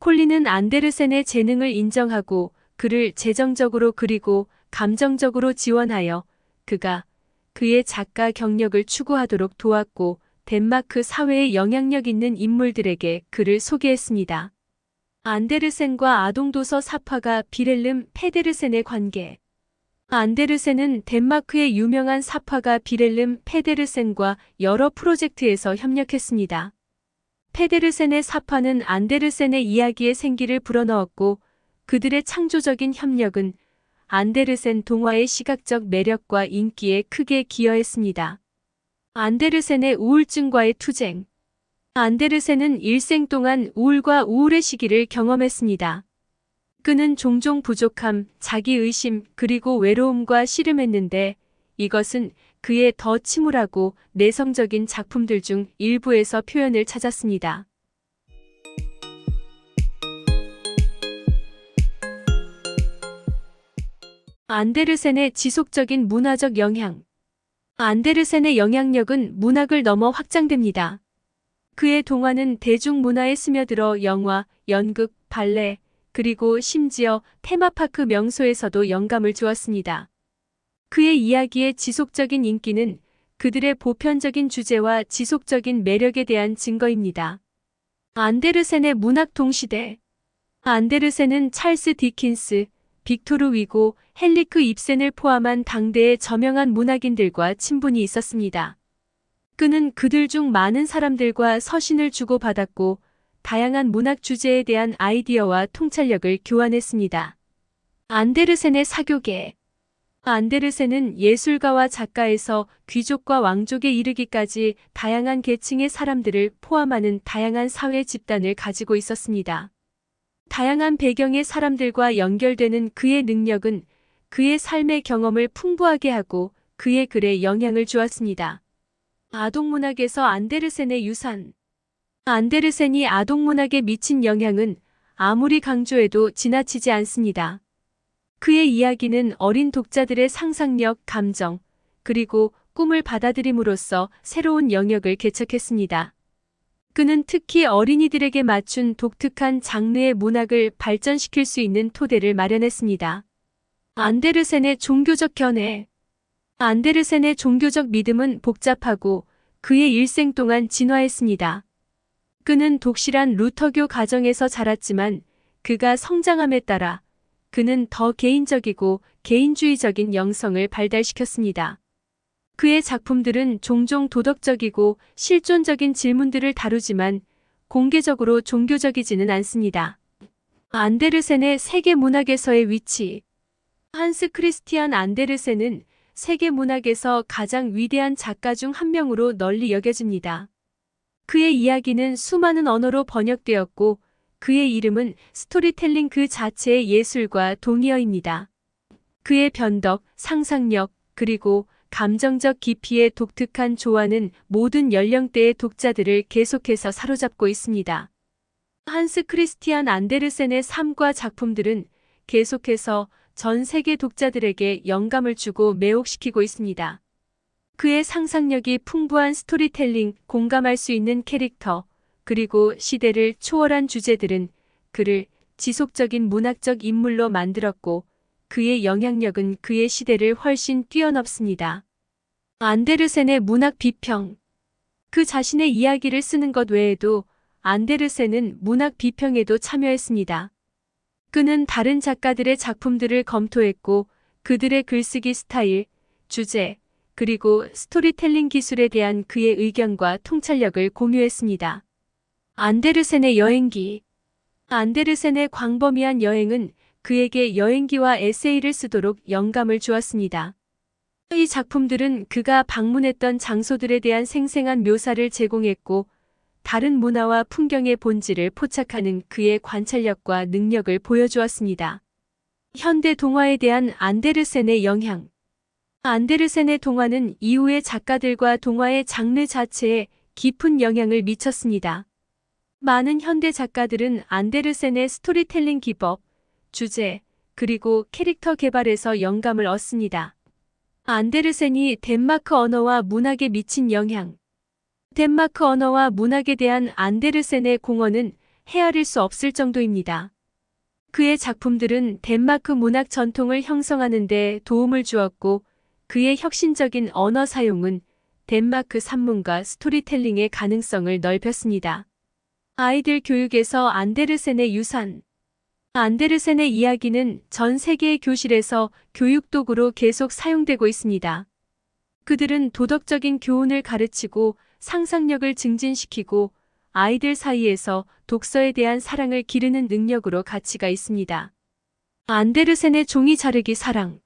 콜린은 안데르센의 재능을 인정하고 그를 재정적으로 그리고 감정적으로 지원하여 그가 그의 작가 경력을 추구하도록 도왔고 덴마크 사회에 영향력 있는 인물들에게 그를 소개했습니다. 안데르센과 아동도서 사파가 비렐름 페데르센의 관계. 안데르센은 덴마크의 유명한 사파가 비렐름 페데르센과 여러 프로젝트에서 협력했습니다. 페데르센의 사파는 안데르센의 이야기에 생기를 불어넣었고 그들의 창조적인 협력은 안데르센 동화의 시각적 매력과 인기에 크게 기여했습니다. 안데르센의 우울증과의 투쟁. 안데르센은 일생 동안 우울과 우울의 시기를 경험했습니다. 그는 종종 부족함, 자기의심, 그리고 외로움과 씨름했는데 이것은 그의 더 침울하고 내성적인 작품들 중 일부에서 표현을 찾았습니다. 안데르센의 지속적인 문화적 영향. 안데르센의 영향력은 문학을 넘어 확장됩니다. 그의 동화는 대중문화에 스며들어 영화, 연극, 발레, 그리고 심지어 테마파크 명소에서도 영감을 주었습니다. 그의 이야기의 지속적인 인기는 그들의 보편적인 주제와 지속적인 매력에 대한 증거입니다. 안데르센의 문학 동시대. 안데르센은 찰스 디킨스, 빅토르 위고, 헨리크 입센을 포함한 당대의 저명한 문학인들과 친분이 있었습니다. 그는 그들 중 많은 사람들과 서신을 주고받았고 다양한 문학 주제에 대한 아이디어와 통찰력을 교환했습니다. 안데르센의 사교계. 안데르센은 예술가와 작가에서 귀족과 왕족에 이르기까지 다양한 계층의 사람들을 포함하는 다양한 사회 집단을 가지고 있었습니다. 다양한 배경의 사람들과 연결되는 그의 능력은 그의 삶의 경험을 풍부하게 하고 그의 글에 영향을 주었습니다. 아동문학에서 안데르센의 유산. 안데르센이 아동문학에 미친 영향은 아무리 강조해도 지나치지 않습니다. 그의 이야기는 어린 독자들의 상상력, 감정, 그리고 꿈을 받아들임으로써 새로운 영역을 개척했습니다. 그는 특히 어린이들에게 맞춘 독특한 장르의 문학을 발전시킬 수 있는 토대를 마련했습니다. 안데르센의 종교적 견해. 안데르센의 종교적 믿음은 복잡하고 그의 일생 동안 진화했습니다. 그는 독실한 루터교 가정에서 자랐지만 그가 성장함에 따라 그는 더 개인적이고 개인주의적인 영성을 발달시켰습니다. 그의 작품들은 종종 도덕적이고 실존적인 질문들을 다루지만 공개적으로 종교적이지는 않습니다. 안데르센의 세계 문학에서의 위치. 한스 크리스티안 안데르센은 세계 문학에서 가장 위대한 작가 중 한 명으로 널리 여겨집니다. 그의 이야기는 수많은 언어로 번역되었고 그의 이름은 스토리텔링 그 자체의 예술과 동의어입니다. 그의 변덕, 상상력, 그리고 감정적 깊이의 독특한 조화는 모든 연령대의 독자들을 계속해서 사로잡고 있습니다. 한스 크리스티안 안데르센의 삶과 작품들은 계속해서 전 세계 독자들에게 영감을 주고 매혹시키고 있습니다. 그의 상상력이 풍부한 스토리텔링, 공감할 수 있는 캐릭터, 그리고 시대를 초월한 주제들은 그를 지속적인 문학적 인물로 만들었고 그의 영향력은 그의 시대를 훨씬 뛰어넘습니다. 안데르센의 문학 비평. 그 자신의 이야기를 쓰는 것 외에도 안데르센은 문학 비평에도 참여했습니다. 그는 다른 작가들의 작품들을 검토했고 그들의 글쓰기 스타일, 주제, 그리고 스토리텔링 기술에 대한 그의 의견과 통찰력을 공유했습니다. 안데르센의 여행기. 안데르센의 광범위한 여행은 그에게 여행기와 에세이를 쓰도록 영감을 주었습니다. 이 작품들은 그가 방문했던 장소들에 대한 생생한 묘사를 제공했고, 다른 문화와 풍경의 본질을 포착하는 그의 관찰력과 능력을 보여주었습니다. 현대 동화에 대한 안데르센의 영향. 안데르센의 동화는 이후의 작가들과 동화의 장르 자체에 깊은 영향을 미쳤습니다. 많은 현대 작가들은 안데르센의 스토리텔링 기법, 주제, 그리고 캐릭터 개발에서 영감을 얻습니다. 안데르센이 덴마크 언어와 문학에 미친 영향. 덴마크 언어와 문학에 대한 안데르센의 공헌은 헤아릴 수 없을 정도입니다. 그의 작품들은 덴마크 문학 전통을 형성하는 데 도움을 주었고, 그의 혁신적인 언어 사용은 덴마크 산문과 스토리텔링의 가능성을 넓혔습니다. 아이들 교육에서 안데르센의 유산. 안데르센의 이야기는 전 세계의 교실에서 교육도구로 계속 사용되고 있습니다. 그들은 도덕적인 교훈을 가르치고 상상력을 증진시키고 아이들 사이에서 독서에 대한 사랑을 기르는 능력으로 가치가 있습니다. 안데르센의 종이 자르기 사랑.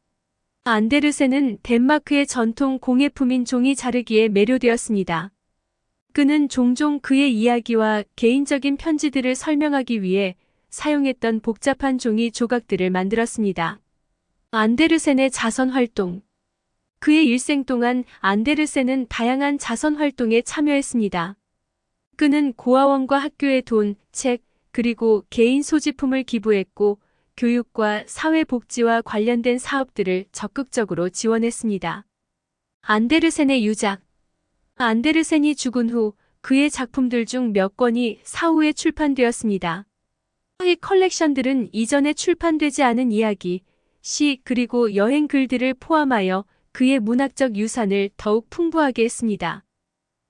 안데르센은 덴마크의 전통 공예품인 종이 자르기에 매료되었습니다. 그는 종종 그의 이야기와 개인적인 편지들을 설명하기 위해 사용했던 복잡한 종이 조각들을 만들었습니다. 안데르센의 자선 활동. 그의 일생 동안 안데르센은 다양한 자선 활동에 참여했습니다. 그는 고아원과 학교에 돈, 책, 그리고 개인 소지품을 기부했고 교육과 사회복지와 관련된 사업들을 적극적으로 지원했습니다. 안데르센의 유작. 안데르센이 죽은 후 그의 작품들 중 몇 권이 사후에 출판되었습니다. 이 컬렉션들은 이전에 출판되지 않은 이야기, 시 그리고 여행 글들을 포함하여 그의 문학적 유산을 더욱 풍부하게 했습니다.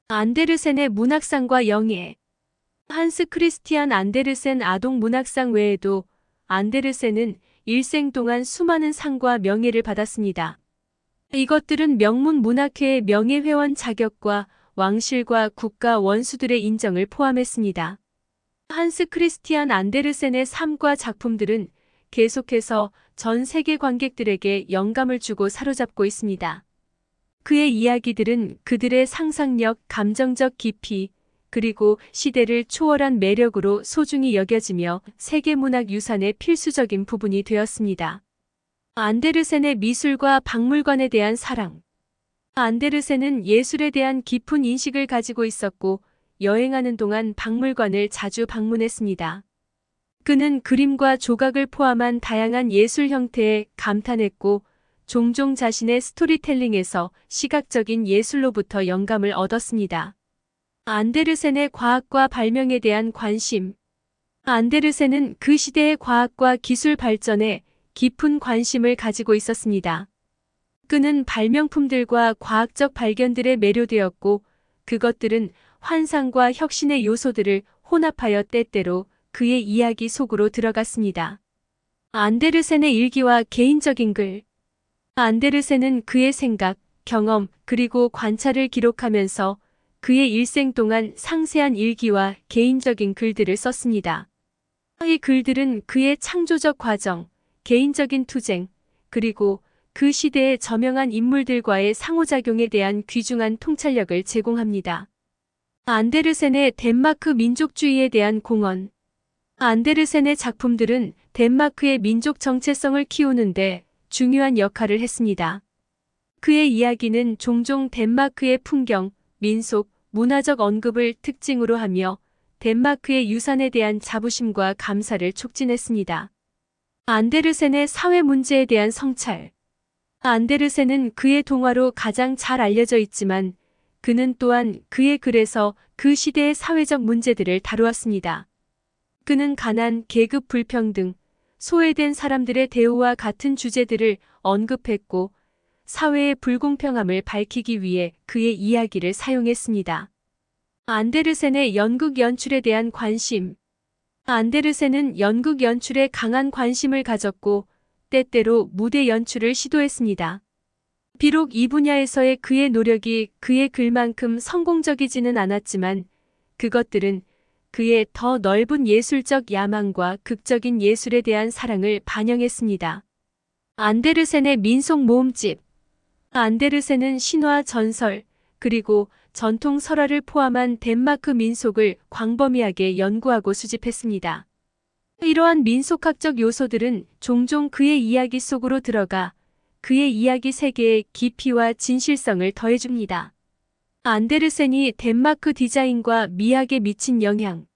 안데르센의 문학상과 영예. 한스 크리스티안 안데르센 아동 문학상 외에도 안데르센은 일생 동안 수많은 상과 명예를 받았습니다. 이것들은 명문 문학회의 명예회원 자격과 왕실과 국가 원수들의 인정을 포함했습니다. 한스 크리스티안 안데르센의 삶과 작품들은 계속해서 전 세계 관객들에게 영감을 주고 사로잡고 있습니다. 그의 이야기들은 그들의 상상력, 감정적 깊이, 그리고 시대를 초월한 매력으로 소중히 여겨지며 세계문학 유산의 필수적인 부분이 되었습니다. 안데르센의 미술과 박물관에 대한 사랑. 안데르센은 예술에 대한 깊은 인식을 가지고 있었고 여행하는 동안 박물관을 자주 방문했습니다. 그는 그림과 조각을 포함한 다양한 예술 형태에 감탄했고 종종 자신의 스토리텔링에서 시각적인 예술로부터 영감을 얻었습니다. 안데르센의 과학과 발명에 대한 관심. 안데르센은 그 시대의 과학과 기술 발전에 깊은 관심을 가지고 있었습니다. 그는 발명품들과 과학적 발견들에 매료되었고 그것들은 환상과 혁신의 요소들을 혼합하여 때때로 그의 이야기 속으로 들어갔습니다. 안데르센의 일기와 개인적인 글. 안데르센은 그의 생각, 경험, 그리고 관찰을 기록하면서 그의 일생 동안 상세한 일기와 개인적인 글들을 썼습니다. 이 글들은 그의 창조적 과정, 개인적인 투쟁, 그리고 그 시대의 저명한 인물들과의 상호작용에 대한 귀중한 통찰력을 제공합니다. 안데르센의 덴마크 민족주의에 대한 공헌. 안데르센의 작품들은 덴마크의 민족 정체성을 키우는데 중요한 역할을 했습니다. 그의 이야기는 종종 덴마크의 풍경, 민속, 문화적 언급을 특징으로 하며 덴마크의 유산에 대한 자부심과 감사를 촉진했습니다. 안데르센의 사회 문제에 대한 성찰. 안데르센은 그의 동화로 가장 잘 알려져 있지만 그는 또한 그의 글에서 그 시대의 사회적 문제들을 다루었습니다. 그는 가난, 계급 불평등, 소외된 사람들의 대우와 같은 주제들을 언급했고 사회의 불공평함을 밝히기 위해 그의 이야기를 사용했습니다. 안데르센의 연극 연출에 대한 관심. 안데르센은 연극 연출에 강한 관심을 가졌고 때때로 무대 연출을 시도했습니다. 비록 이 분야에서의 그의 노력이 그의 글만큼 성공적이지는 않았지만 그것들은 그의 더 넓은 예술적 야망과 극적인 예술에 대한 사랑을 반영했습니다. 안데르센의 민속 모음집. 안데르센은 신화 전설, 그리고 전통 설화를 포함한 덴마크 민속을 광범위하게 연구하고 수집했습니다. 이러한 민속학적 요소들은 종종 그의 이야기 속으로 들어가 그의 이야기 세계의 깊이와 진실성을 더해줍니다. 안데르센이 덴마크 디자인과 미학에 미친 영향.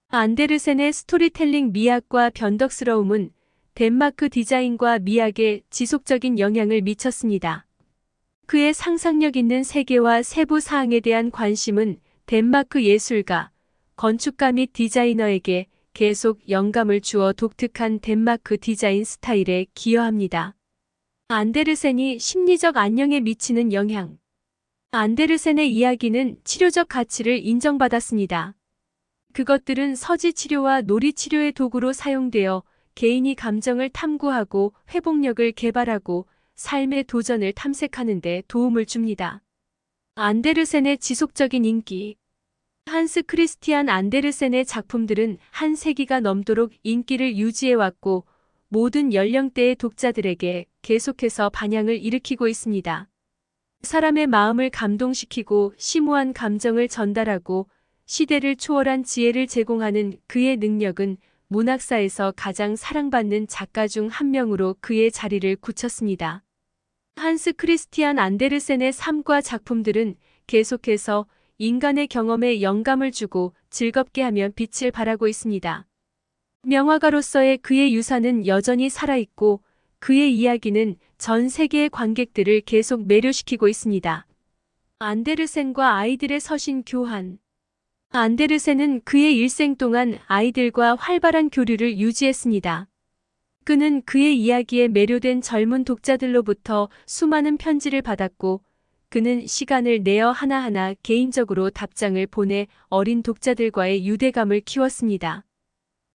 안데르센의 스토리텔링 미학과 변덕스러움은 덴마크 디자인과 미학에 지속적인 영향을 미쳤습니다. 그의 상상력 있는 세계와 세부 사항에 대한 관심은 덴마크 예술가, 건축가 및 디자이너에게 계속 영감을 주어 독특한 덴마크 디자인 스타일에 기여합니다. 안데르센이 심리적 안녕에 미치는 영향. 안데르센의 이야기는 치료적 가치를 인정받았습니다. 그것들은 서지 치료와 놀이 치료의 도구로 사용되어 개인이 감정을 탐구하고 회복력을 개발하고 삶의 도전을 탐색하는 데 도움을 줍니다. 안데르센의 지속적인 인기. 한스 크리스티안 안데르센의 작품들은 한 세기가 넘도록 인기를 유지해왔고 모든 연령대의 독자들에게 계속해서 반향을 일으키고 있습니다. 사람의 마음을 감동시키고 심오한 감정을 전달하고 시대를 초월한 지혜를 제공하는 그의 능력은 문학사에서 가장 사랑받는 작가 중 한 명으로 그의 자리를 굳혔습니다. 한스 크리스티안 안데르센의 삶과 작품들은 계속해서 인간의 경험에 영감을 주고 즐겁게 하며 빛을 발하고 있습니다. 명화가로서의 그의 유산은 여전히 살아있고 그의 이야기는 전 세계의 관객들을 계속 매료시키고 있습니다. 안데르센과 아이들의 서신 교환. 안데르센은 그의 일생 동안 아이들과 활발한 교류를 유지했습니다. 그는 그의 이야기에 매료된 젊은 독자들로부터 수많은 편지를 받았고 그는 시간을 내어 하나하나 개인적으로 답장을 보내 어린 독자들과의 유대감을 키웠습니다.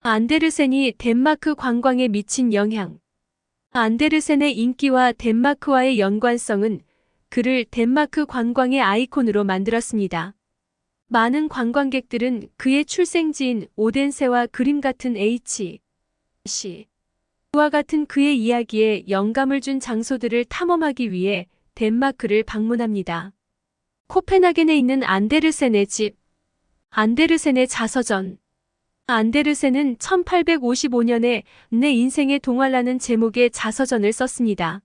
안데르센이 덴마크 관광에 미친 영향. 안데르센의 인기와 덴마크와의 연관성은 그를 덴마크 관광의 아이콘으로 만들었습니다. 많은 관광객들은 그의 출생지인 오덴세와 그림 같은 H와 같은 그의 이야기에 영감을 준 장소들을 탐험하기 위해 덴마크를 방문합니다. 코펜하겐에 있는 안데르센의 집. 안데르센의 자서전. 안데르센은 1855년에 내 인생의 동화라는 제목의 자서전을 썼습니다.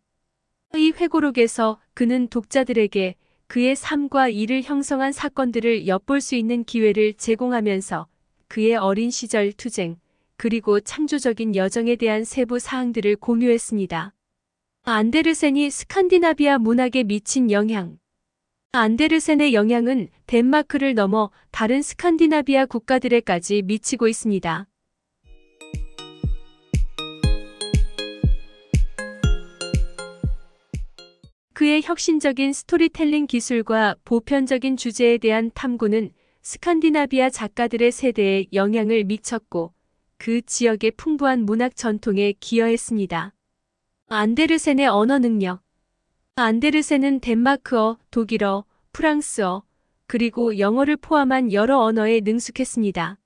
이 회고록에서 그는 독자들에게 그의 삶과 이를 형성한 사건들을 엿볼 수 있는 기회를 제공하면서 그의 어린 시절 투쟁, 그리고 창조적인 여정에 대한 세부 사항들을 공유했습니다. 안데르센이 스칸디나비아 문학에 미친 영향. 안데르센의 영향은 덴마크를 넘어 다른 스칸디나비아 국가들에까지 미치고 있습니다. 그의 혁신적인 스토리텔링 기술과 보편적인 주제에 대한 탐구는 스칸디나비아 작가들의 세대에 영향을 미쳤고 그 지역의 풍부한 문학 전통에 기여했습니다. 안데르센의 언어 능력. 안데르센은 덴마크어, 독일어, 프랑스어, 그리고 영어를 포함한 여러 언어에 능숙했습니다.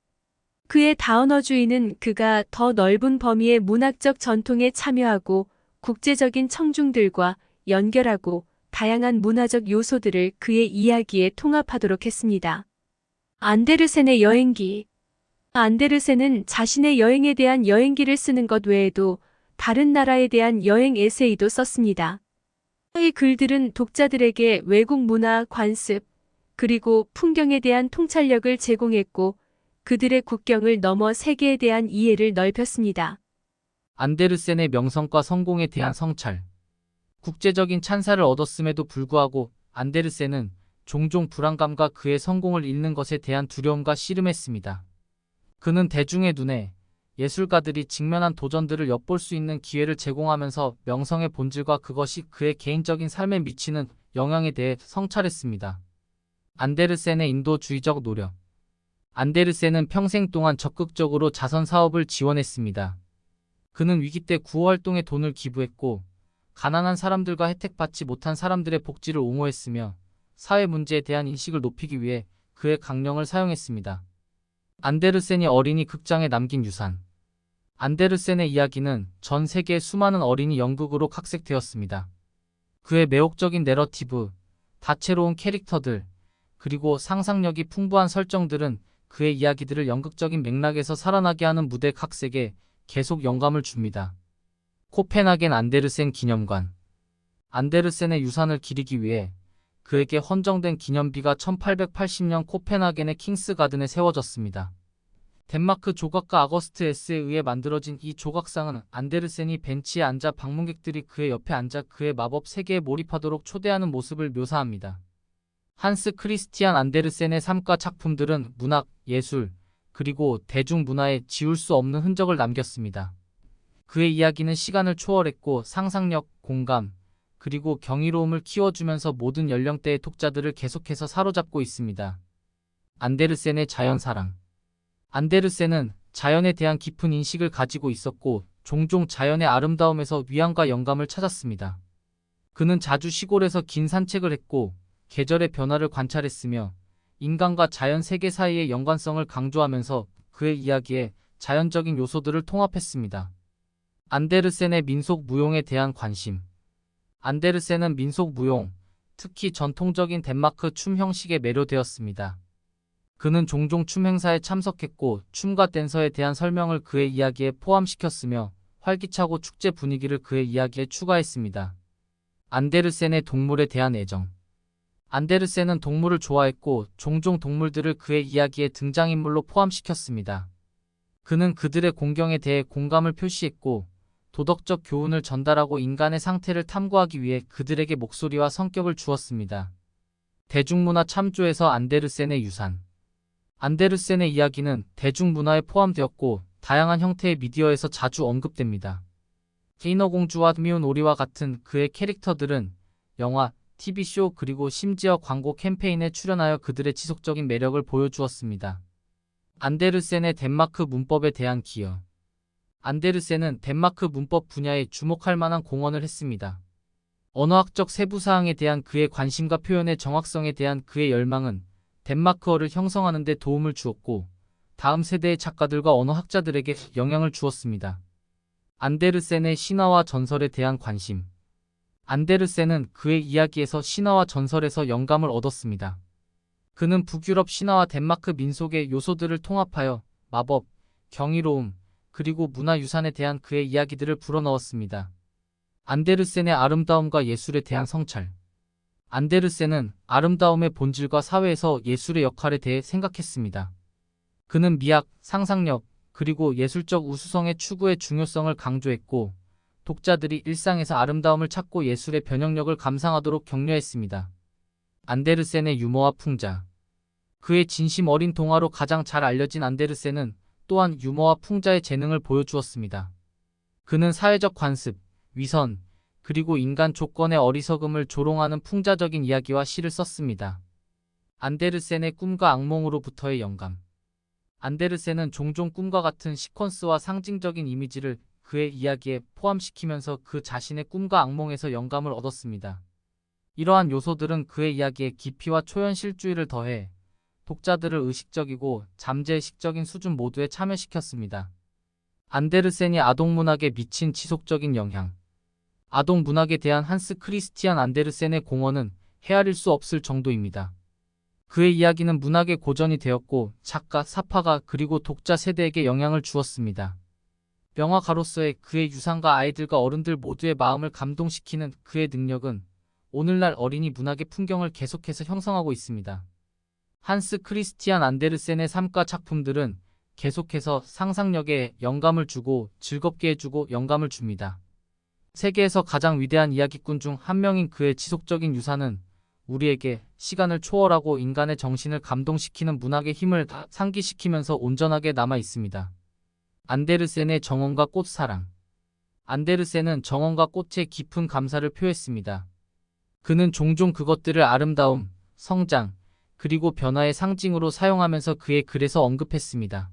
그의 다언어주의는 그가 더 넓은 범위의 문학적 전통에 참여하고 국제적인 청중들과 연결하고 다양한 문화적 요소들을 그의 이야기에 통합하도록 했습니다. 안데르센의 여행기. 안데르센은 자신의 여행에 대한 여행기를 쓰는 것 외에도 다른 나라에 대한 여행 에세이도 썼습니다. 이 글들은 독자들에게 외국 문화, 관습, 그리고 풍경에 대한 통찰력을 제공했고 그들의 국경을 넘어 세계에 대한 이해를 넓혔습니다. 안데르센의 명성과 성공에 대한 성찰. 국제적인 찬사를 얻었음에도 불구하고 안데르센은 종종 불안감과 그의 성공을 잃는 것에 대한 두려움과 씨름했습니다. 그는 대중의 눈에 예술가들이 직면한 도전들을 엿볼 수 있는 기회를 제공하면서 명성의 본질과 그것이 그의 개인적인 삶에 미치는 영향에 대해 성찰했습니다. 안데르센의 인도주의적 노력. 안데르센은 평생 동안 적극적으로 자선 사업을 지원했습니다. 그는 위기 때 구호활동에 돈을 기부했고 가난한 사람들과 혜택받지 못한 사람들의 복지를 옹호했으며 사회 문제에 대한 인식을 높이기 위해 그의 강령을 사용했습니다. 안데르센이 어린이 극장에 남긴 유산. 안데르센의 이야기는 전 세계의 수많은 어린이 연극으로 각색되었습니다. 그의 매혹적인 내러티브, 다채로운 캐릭터들, 그리고 상상력이 풍부한 설정들은 그의 이야기들을 연극적인 맥락에서 살아나게 하는 무대 각색에 계속 영감을 줍니다. 코펜하겐 안데르센 기념관. 안데르센의 유산을 기리기 위해 그에게 헌정된 기념비가 1880년 코펜하겐의 킹스 가든에 세워졌습니다. 덴마크 조각가 아거스트 S에 의해 만들어진 이 조각상은 안데르센이 벤치에 앉아 방문객들이 그의 옆에 앉아 그의 마법 세계에 몰입하도록 초대하는 모습을 묘사합니다. 한스 크리스티안 안데르센의 삶과 작품들은 문학, 예술, 그리고 대중문화에 지울 수 없는 흔적을 남겼습니다. 그의 이야기는 시간을 초월했고 상상력, 공감, 그리고 경이로움을 키워주면서 모든 연령대의 독자들을 계속해서 사로잡고 있습니다. 안데르센의 자연사랑. 안데르센은 자연에 대한 깊은 인식을 가지고 있었고 종종 자연의 아름다움에서 위안과 영감을 찾았습니다. 그는 자주 시골에서 긴 산책을 했고 계절의 변화를 관찰했으며 인간과 자연 세계 사이의 연관성을 강조하면서 그의 이야기에 자연적인 요소들을 통합했습니다. 안데르센의 민속 무용에 대한 관심. 안데르센은 민속 무용, 특히 전통적인 덴마크 춤 형식에 매료되었습니다. 그는 종종 춤 행사에 참석했고 춤과 댄서에 대한 설명을 그의 이야기에 포함시켰으며 활기차고 축제 분위기를 그의 이야기에 추가했습니다. 안데르센의 동물에 대한 애정. 안데르센은 동물을 좋아했고 종종 동물들을 그의 이야기에 등장인물로 포함시켰습니다. 그는 그들의 공경에 대해 공감을 표시했고 도덕적 교훈을 전달하고 인간의 상태를 탐구하기 위해 그들에게 목소리와 성격을 주었습니다. 대중문화 참조에서 안데르센의 유산. 안데르센의 이야기는 대중문화에 포함되었고 다양한 형태의 미디어에서 자주 언급됩니다. 인어공주와 미운 오리와 같은 그의 캐릭터들은 영화, TV쇼 그리고 심지어 광고 캠페인에 출연하여 그들의 지속적인 매력을 보여주었습니다. 안데르센의 덴마크 문법에 대한 기여. 안데르센은 덴마크 문법 분야에 주목할 만한 공헌을 했습니다. 언어학적 세부사항에 대한 그의 관심과 표현의 정확성에 대한 그의 열망은 덴마크어를 형성하는 데 도움을 주었고 다음 세대의 작가들과 언어학자들에게 영향을 주었습니다. 안데르센의 신화와 전설에 대한 관심. 안데르센은 그의 이야기에서 신화와 전설에서 영감을 얻었습니다. 그는 북유럽 신화와 덴마크 민속의 요소들을 통합하여 마법, 경이로움, 그리고 문화유산에 대한 그의 이야기들을 불어넣었습니다. 안데르센의 아름다움과 예술에 대한 성찰. 안데르센은 아름다움의 본질과 사회에서 예술의 역할에 대해 생각했습니다. 그는 미학, 상상력, 그리고 예술적 우수성의 추구의 중요성을 강조했고 독자들이 일상에서 아름다움을 찾고 예술의 변형력을 감상하도록 격려했습니다. 안데르센의 유머와 풍자. 그의 진심 어린 동화로 가장 잘 알려진 안데르센은 또한 유머와 풍자의 재능을 보여주었습니다. 그는 사회적 관습, 위선, 그리고 인간 조건의 어리석음을 조롱하는 풍자적인 이야기와 시를 썼습니다. 안데르센의 꿈과 악몽으로부터의 영감. 안데르센은 종종 꿈과 같은 시퀀스와 상징적인 이미지를 그의 이야기에 포함시키면서 그 자신의 꿈과 악몽에서 영감을 얻었습니다. 이러한 요소들은 그의 이야기에 깊이와 초현실주의를 더해 독자들을 의식적이고 잠재의식적인 수준 모두에 참여시켰습니다. 안데르센이 아동문학에 미친 지속적인 영향. 아동문학에 대한 한스 크리스티안 안데르센의 공헌은 헤아릴 수 없을 정도입니다. 그의 이야기는 문학의 고전이 되었고 작가, 사파가 그리고 독자 세대에게 영향을 주었습니다. 명화가로서의 그의 유산과 아이들과 어른들 모두의 마음을 감동시키는 그의 능력은 오늘날 어린이 문학의 풍경을 계속해서 형성하고 있습니다. 한스 크리스티안 안데르센의 삶과 작품들은 계속해서 상상력에 영감을 주고 즐겁게 해주고 영감을 줍니다. 세계에서 가장 위대한 이야기꾼 중 한 명인 그의 지속적인 유산은 우리에게 시간을 초월하고 인간의 정신을 감동시키는 문학의 힘을 상기시키면서 온전하게 남아 있습니다. 안데르센의 정원과 꽃 사랑. 안데르센은 정원과 꽃에 깊은 감사를 표했습니다. 그는 종종 그것들을 아름다움, 성장, 그리고 변화의 상징으로 사용하면서 그의 글에서 언급했습니다.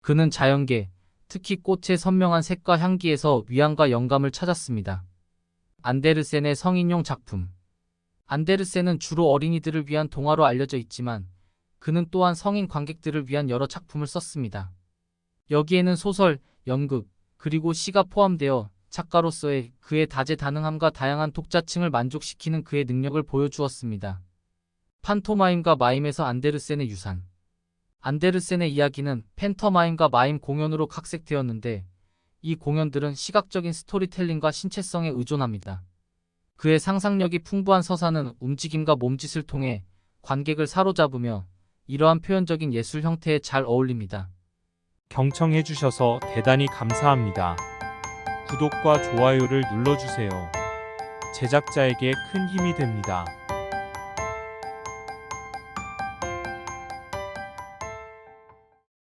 그는 자연계, 특히 꽃의 선명한 색과 향기에서 위안과 영감을 찾았습니다. 안데르센의 성인용 작품. 안데르센은 주로 어린이들을 위한 동화로 알려져 있지만 그는 또한 성인 관객들을 위한 여러 작품을 썼습니다. 여기에는 소설, 연극, 그리고 시가 포함되어 작가로서의 그의 다재다능함과 다양한 독자층을 만족시키는 그의 능력을 보여주었습니다. 판토마임과 마임에서 안데르센의 유산. 안데르센의 이야기는 팬터마임과 마임 공연으로 각색되었는데 이 공연들은 시각적인 스토리텔링과 신체성에 의존합니다. 그의 상상력이 풍부한 서사는 움직임과 몸짓을 통해 관객을 사로잡으며 이러한 표현적인 예술 형태에 잘 어울립니다. 경청해 주셔서 대단히 감사합니다. 구독과 좋아요를 눌러주세요. 제작자에게 큰 힘이 됩니다.